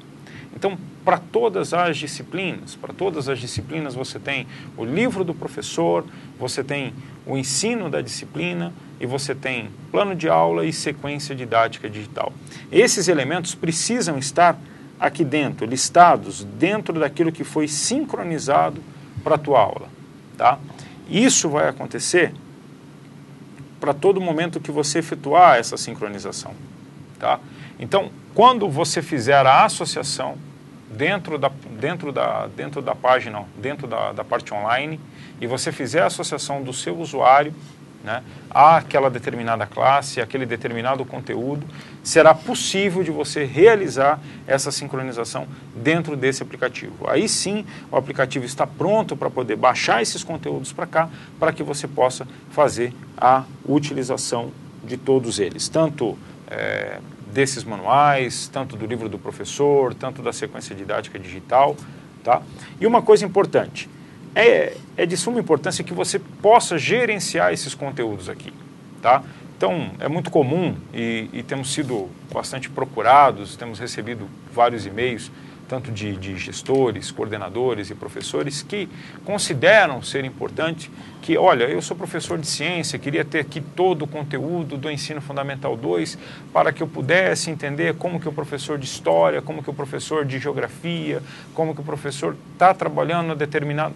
Então, para todas as disciplinas você tem o livro do professor, você tem o ensino da disciplina e você tem plano de aula e sequência didática digital. Esses elementos precisam estar aqui dentro, listados dentro daquilo que foi sincronizado para a tua aula, tá? Isso vai acontecer para todo momento que você efetuar essa sincronização, tá? Então, quando você fizer a associação dentro da página, dentro da parte online, e você fizer a associação do seu usuário, né, àquela determinada classe, àquele determinado conteúdo, será possível de você realizar essa sincronização dentro desse aplicativo. Aí sim, o aplicativo está pronto para poder baixar esses conteúdos para cá, para que você possa fazer a utilização de todos eles, tanto desses manuais, tanto do livro do professor, tanto da sequência didática digital, tá? E uma coisa importante, é de suma importância que você possa gerenciar esses conteúdos aqui, tá? Então, é muito comum e temos sido bastante procurados, temos recebido vários e-mails, tanto de gestores, coordenadores e professores que consideram ser importante que, olha, eu sou professor de ciência, queria ter aqui todo o conteúdo do Ensino Fundamental 2 para que eu pudesse entender como que o professor de História, como que o professor de Geografia, como que o professor está trabalhando a determinado...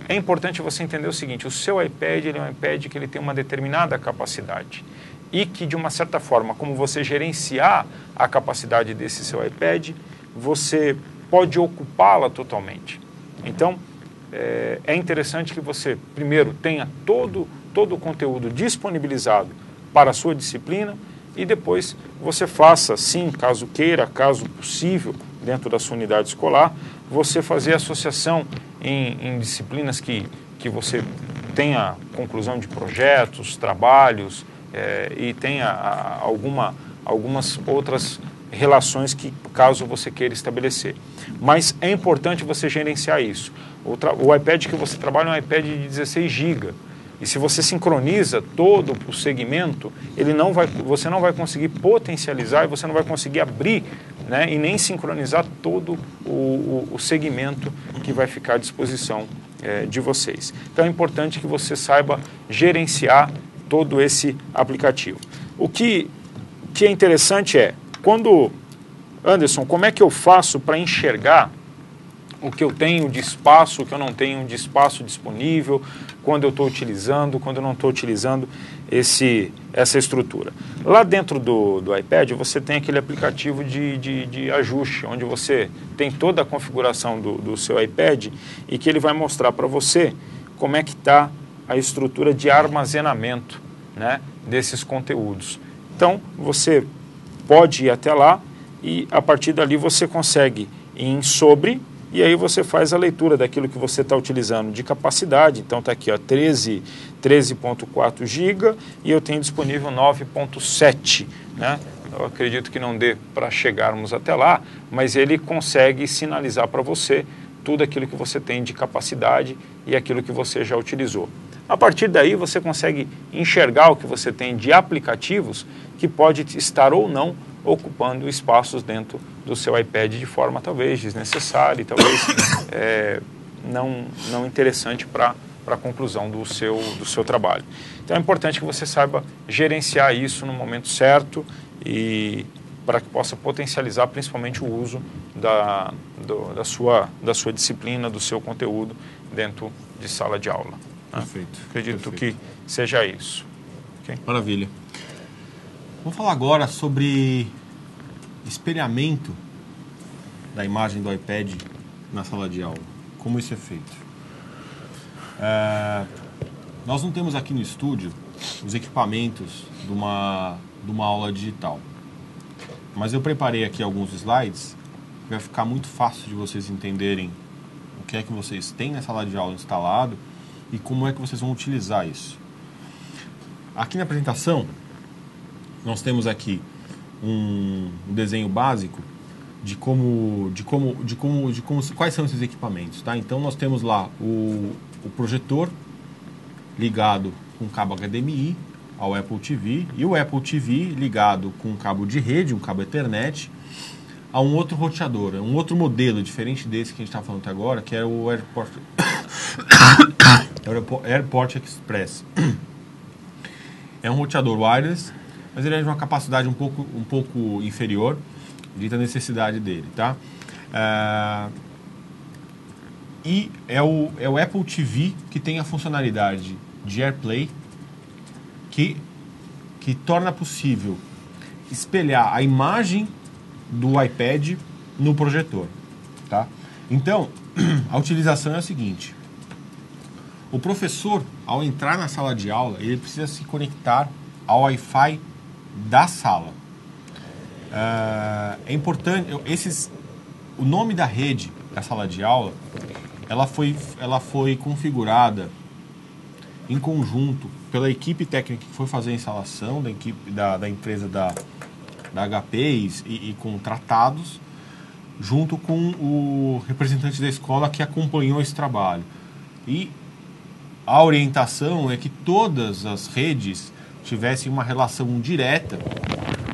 É importante você entender o seguinte, o seu iPad ele é um iPad que ele tem uma determinada capacidade e que, de uma certa forma, como você gerenciar a capacidade desse seu iPad, você pode ocupá-la totalmente. Então, é interessante que você, primeiro, tenha todo o conteúdo disponibilizado para a sua disciplina e depois você faça, sim, caso queira, caso possível, dentro da sua unidade escolar, você fazer associação em disciplinas que você tenha conclusão de projetos, trabalhos e tenha algumas outras relações que, caso você queira estabelecer. Mas é importante você gerenciar isso. O iPad que você trabalha é um iPad de 16 GB. E se você sincroniza todo o segmento, você não vai conseguir potencializar e você não vai conseguir abrir, né, e nem sincronizar todo o segmento que vai ficar à disposição de vocês. Então é importante que você saiba gerenciar todo esse aplicativo. O que é interessante Anderson, como é que eu faço para enxergar o que eu tenho de espaço, o que eu não tenho de espaço disponível, quando eu estou utilizando, quando eu não estou utilizando essa estrutura? Lá dentro do iPad você tem aquele aplicativo de ajuste, onde você tem toda a configuração do seu iPad e que ele vai mostrar para você como é que está a estrutura de armazenamento, né, desses conteúdos. Então, você pode ir até lá e a partir dali você consegue ir em sobre e aí você faz a leitura daquilo que você está utilizando de capacidade. Então está aqui, ó, 13.4 GB e eu tenho disponível 9.7, né? Eu acredito que não dê para chegarmos até lá, mas ele consegue sinalizar para você tudo aquilo que você tem de capacidade e aquilo que você já utilizou. A partir daí você consegue enxergar o que você tem de aplicativos que pode estar ou não ocupando espaços dentro do seu iPad de forma talvez desnecessária e talvez não interessante para a conclusão do seu trabalho. Então é importante que você saiba gerenciar isso no momento certo e para que possa potencializar principalmente o uso da sua disciplina, do seu conteúdo dentro de sala de aula.
Perfeito.
Acredito que seja isso. Okay?
Maravilha. Vamos falar agora sobre espelhamento da imagem do iPad na sala de aula. Como isso é feito? Nós não temos aqui no estúdio os equipamentos de uma aula digital. Mas eu preparei aqui alguns slides, que vai ficar muito fácil de vocês entenderem o que é que vocês têm na sala de aula instalado e como é que vocês vão utilizar isso. Aqui na apresentação, nós temos aqui um desenho básico de quais são esses equipamentos, tá? Então nós temos lá o projetor ligado com cabo HDMI ao Apple TV e o Apple TV ligado com um cabo de rede, um cabo Ethernet, a um outro roteador, um outro modelo diferente desse que a gente está falando até agora, que é o AirPort Express. É um roteador wireless, mas ele é de uma capacidade um pouco inferior, dita a necessidade dele, tá? E é o Apple TV que tem a funcionalidade de AirPlay, que torna possível espelhar a imagem do iPad no projetor, tá? Então, a utilização é a seguinte: o professor, ao entrar na sala de aula, ele precisa se conectar ao Wi-Fi da sala. É importante, o nome da rede da sala de aula, ela foi configurada em conjunto pela equipe técnica que foi fazer a instalação, da equipe da empresa da HP e contratados, junto com o representante da escola que acompanhou esse trabalho. E a orientação é que todas as redes tivessem uma relação direta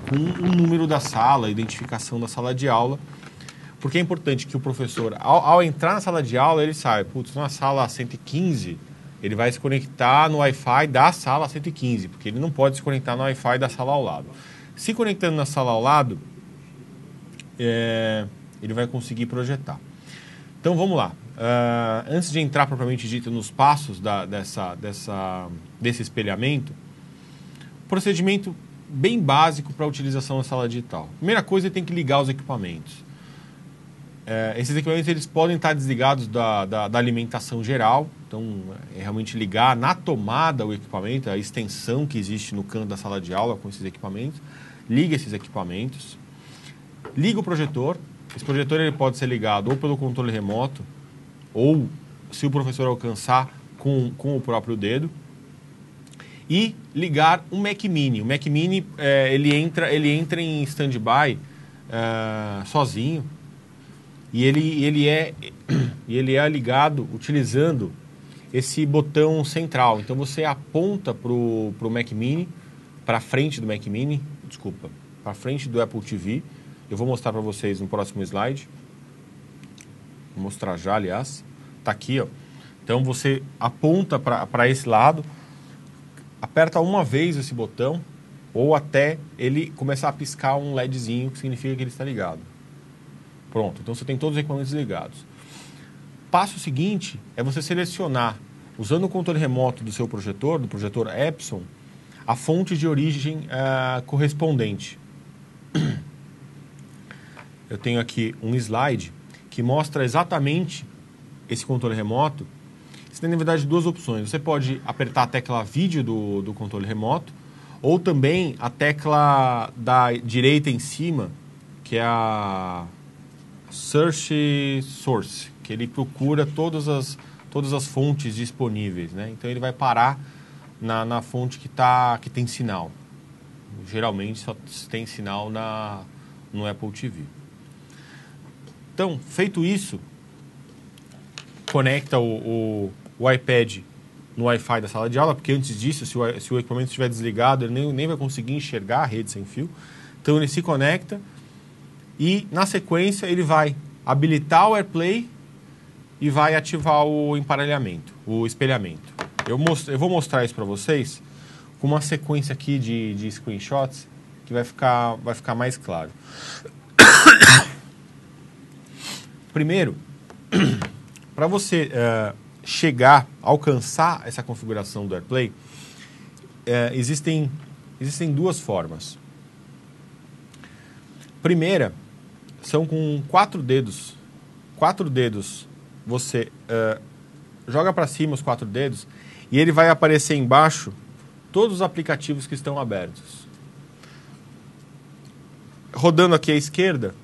com o número da sala, a identificação da sala de aula, porque é importante que o professor, ao entrar na sala de aula, ele saiba, na sala 115, ele vai se conectar no Wi-Fi da sala 115, porque ele não pode se conectar no Wi-Fi da sala ao lado. Se conectando na sala ao lado, ele vai conseguir projetar. Então vamos lá. Antes de entrar propriamente dito nos passos desse espelhamento, procedimento bem básico para a utilização da sala digital. Primeira coisa, ele tem que ligar os equipamentos. Esses equipamentos eles podem estar desligados da alimentação geral, então é realmente ligar na tomada o equipamento, a extensão que existe no canto da sala de aula com esses equipamentos. Liga esses equipamentos, liga o projetor. Esse projetor ele pode ser ligado ou pelo controle remoto, ou, se o professor alcançar, com o próprio dedo. E ligar um Mac Mini. O Mac Mini ele entra em stand-by sozinho. E ele é ligado utilizando esse botão central. Então você aponta para o Mac Mini, para frente do Mac Mini, para frente do Apple TV. Eu vou mostrar para vocês no próximo slide. Vou mostrar já, aliás. Está aqui, ó. Então você aponta para esse lado, aperta uma vez esse botão, ou até ele começar a piscar um LEDzinho, que significa que ele está ligado. Pronto, então você tem todos os equipamentos ligados. Passo seguinte é você selecionar, usando o controle remoto do seu projetor, do projetor Epson, a fonte de origem correspondente. Eu tenho aqui um slide que mostra exatamente esse controle remoto. Você tem, na verdade, duas opções. Você pode apertar a tecla vídeo do controle remoto, ou também a tecla da direita em cima, que é a Search Source, que ele procura todas as fontes disponíveis, né? Então ele vai parar na fonte que tem sinal. Geralmente só tem sinal no Apple TV. Então, feito isso, conecta o iPad no Wi-Fi da sala de aula, porque antes disso, se o equipamento estiver desligado, ele nem vai conseguir enxergar a rede sem fio. Então ele se conecta e, na sequência, ele vai habilitar o AirPlay e vai ativar o emparelhamento, o espelhamento. Eu vou mostrar isso para vocês com uma sequência aqui de screenshots que vai ficar mais claro. Primeiro, para você alcançar essa configuração do AirPlay, existem duas formas. Primeira, são com 4 dedos. 4 dedos, você joga para cima os 4 dedos e ele vai aparecer embaixo todos os aplicativos que estão abertos. Rodando aqui à esquerda,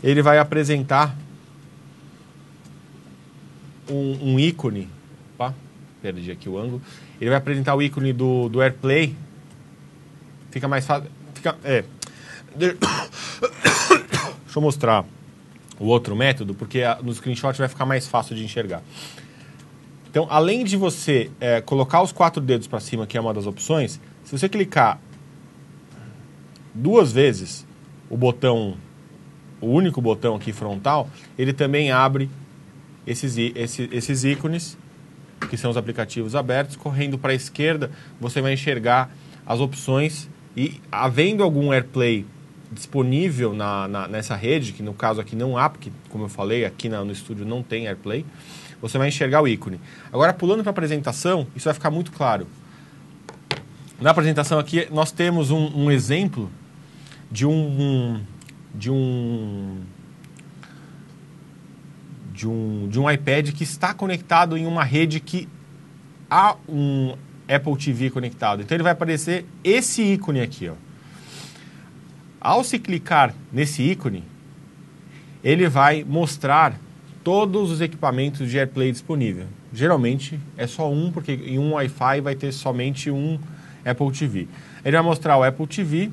ele vai apresentar um ícone. Opa, perdi aqui o ângulo. Ele vai apresentar o ícone do AirPlay. Fica mais fácil. Deixa eu mostrar o outro método, porque no screenshot vai ficar mais fácil de enxergar. Então, além de você colocar os 4 dedos para cima, que é uma das opções, se você clicar 2 vezes o único botão aqui frontal, ele também abre esses ícones, que são os aplicativos abertos. Correndo para a esquerda, você vai enxergar as opções e, havendo algum AirPlay disponível nessa rede, que no caso aqui não há, porque, como eu falei, aqui no estúdio não tem AirPlay, você vai enxergar o ícone. Agora, pulando para a apresentação, isso vai ficar muito claro. Na apresentação aqui, nós temos um exemplo de um iPad que está conectado em uma rede que há um Apple TV conectado. Então ele vai aparecer esse ícone aqui, ó. Ao se clicar nesse ícone, ele vai mostrar todos os equipamentos de AirPlay disponível. Geralmente é só um, porque em um Wi-Fi vai ter somente um Apple TV. Ele vai mostrar o Apple TV.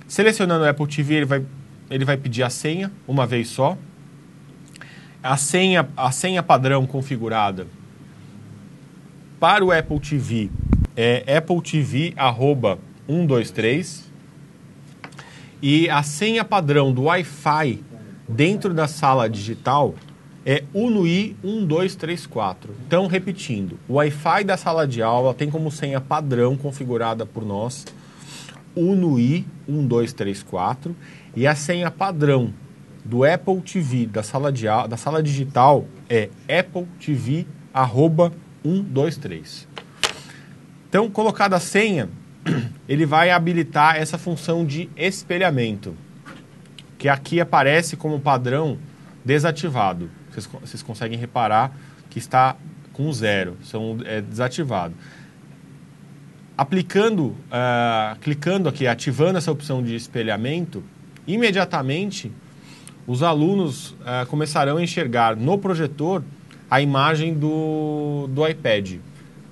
Selecionando o Apple TV, ele vai pedir a senha uma vez só. A senha padrão configurada para o Apple TV é Apple TV @123. E a senha padrão do Wi-Fi dentro da sala digital é UNUI 1234. Então, repetindo, o Wi-Fi da sala de aula tem como senha padrão configurada por nós UNUI 1234, e a senha padrão do Apple TV da sala digital é Apple TV @123. Então, colocada a senha, ele vai habilitar essa função de espelhamento, que aqui aparece como padrão desativado. Vocês conseguem reparar que está com 0, é desativado. Clicando aqui, ativando essa opção de espelhamento, imediatamente os alunos começarão a enxergar no projetor a imagem do iPad.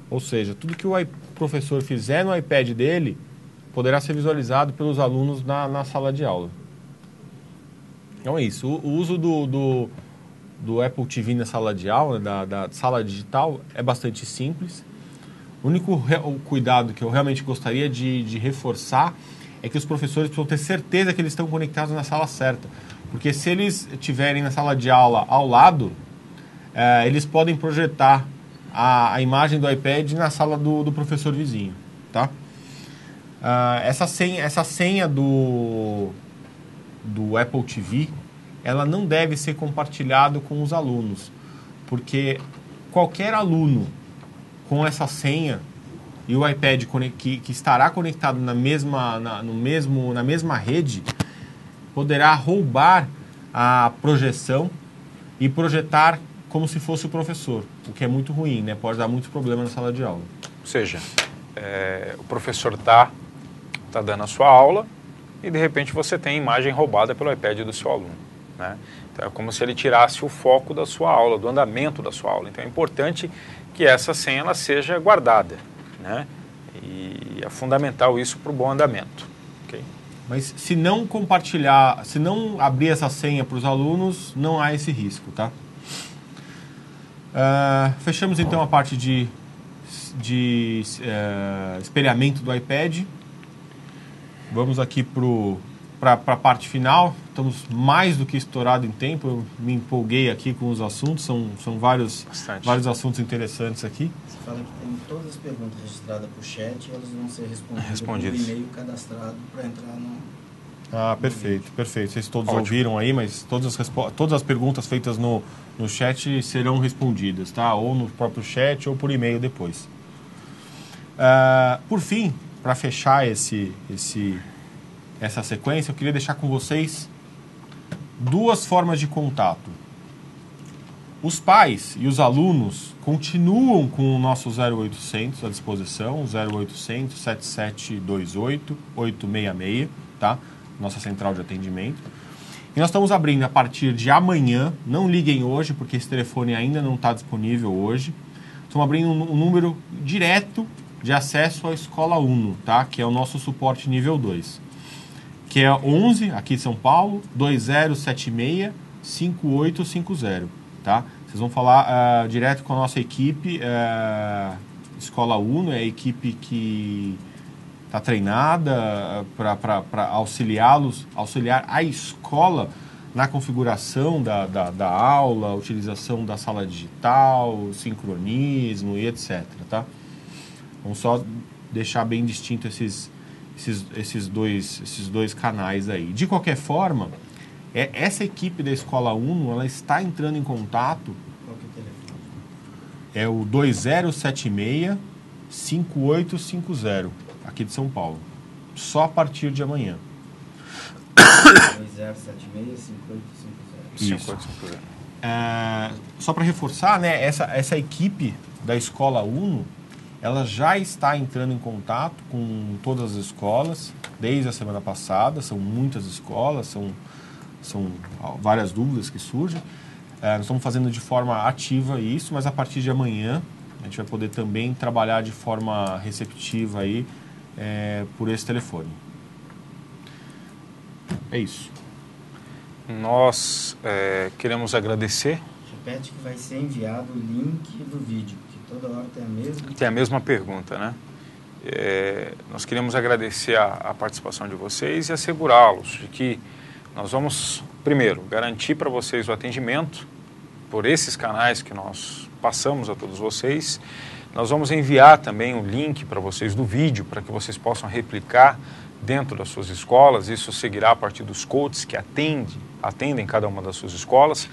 Ou seja, tudo que o professor fizer no iPad dele poderá ser visualizado pelos alunos na sala de aula. Então é isso. O uso do Apple TV na sala de aula, da sala digital, é bastante simples. O único cuidado que eu realmente gostaria de reforçar é que os professores precisam ter certeza que eles estão conectados na sala certa. Porque se eles estiverem na sala de aula ao lado, eles podem projetar a imagem do iPad na sala do professor vizinho. Tá? Essa senha do Apple TV, ela não deve ser compartilhada com os alunos. Porque qualquer aluno com essa senha e o iPad que estará conectado na mesma rede, poderá roubar a projeção e projetar como se fosse o professor, o que é muito ruim, né? Pode dar muito problema na sala de aula.
Ou seja, o professor está dando a sua aula e de repente você tem a imagem roubada pelo iPad do seu aluno, né? Então é como se ele tirasse o foco da sua aula, do andamento da sua aula. Então é importante que essa senha ela seja guardada, né? E é fundamental isso para o bom andamento. Okay?
Mas se não compartilhar, se não abrir essa senha para os alunos, não há esse risco, tá? Fechamos então a parte de espelhamento do iPad. Vamos aqui para a parte final. Estamos mais do que estourado em tempo. Eu me empolguei aqui com os assuntos. São vários assuntos interessantes aqui.
Você fala que tem todas as perguntas registradas por chat e elas vão ser respondidas por e-mail cadastrado para entrar no...
Perfeito. Vocês todos ouviram aí, mas todas as perguntas feitas no chat serão respondidas, tá? Ou no próprio chat ou por e-mail depois. Por fim, para fechar essa sequência, eu queria deixar com vocês 2 formas de contato. Os pais e os alunos continuam com o nosso 0800 à disposição, 0800 7728 866, tá? Nossa central de atendimento. E nós estamos abrindo a partir de amanhã, não liguem hoje, porque esse telefone ainda não está disponível hoje. Estamos abrindo um número direto de acesso à Escola Uno, tá? Que é o nosso suporte nível 2. Que é 11, aqui de São Paulo, 2076 5850, tá? Vocês vão falar direto com a nossa equipe, Escola Uno, é a equipe que está treinada para auxiliar a escola na configuração da aula, utilização da sala digital, sincronismo e etc, tá? Vamos só deixar bem distinto esses dois canais aí. De qualquer forma, essa equipe da Escola Uno, ela está entrando em contato.
Qual que é o telefone?
É o 2076 5850, aqui de São Paulo. Só a partir de amanhã.
2076 5850.
5850.
Só para reforçar, né, essa equipe da Escola Uno, ela já está entrando em contato com todas as escolas desde a semana passada. São muitas escolas, são várias dúvidas que surgem. Nós estamos fazendo de forma ativa isso, mas a partir de amanhã a gente vai poder também trabalhar de forma receptiva aí, por esse telefone. É isso.
Nós queremos agradecer.
Repete que vai ser enviado o link do vídeo, que toda hora
tem a mesma pergunta, né? Nós queremos agradecer a participação de vocês e assegurá-los de que nós vamos, primeiro, garantir para vocês o atendimento por esses canais que nós passamos a todos vocês. Nós vamos enviar também o link para vocês do vídeo, para que vocês possam replicar dentro das suas escolas. Isso seguirá a partir dos coaches que atendem cada uma das suas escolas.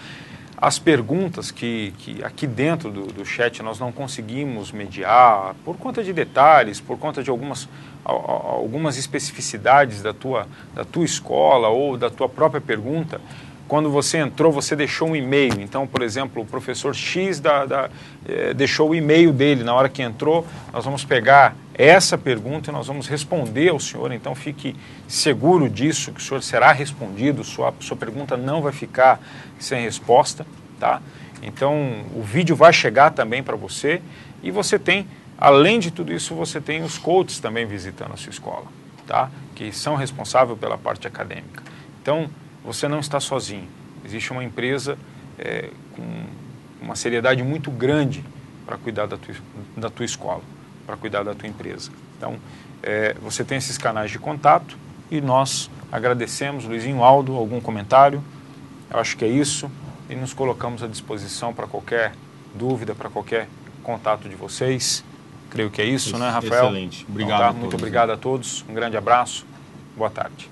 As perguntas que aqui dentro do chat nós não conseguimos mediar por conta de detalhes, por conta de algumas especificidades da tua escola ou da tua própria pergunta. Quando você entrou, você deixou um e-mail. Então, por exemplo, o professor X deixou o e-mail dele. Na hora que entrou, nós vamos pegar essa pergunta e nós vamos responder ao senhor. Então, fique seguro disso, que o senhor será respondido. Sua pergunta não vai ficar sem resposta, tá? Então, o vídeo vai chegar também para você. E você tem, além de tudo isso, você tem os coaches também visitando a sua escola, tá? Que são responsáveis pela parte acadêmica. Então, você não está sozinho. Existe uma empresa com uma seriedade muito grande para cuidar da tua escola, para cuidar da tua empresa. Então, você tem esses canais de contato e nós agradecemos. Luizinho, Aldo, algum comentário? Eu acho que é isso e nos colocamos à disposição para qualquer dúvida, para qualquer contato de vocês. Creio que é isso, né, Rafael?
Excelente. Obrigado.
Então, muito obrigado a todos. Um grande abraço. Boa tarde.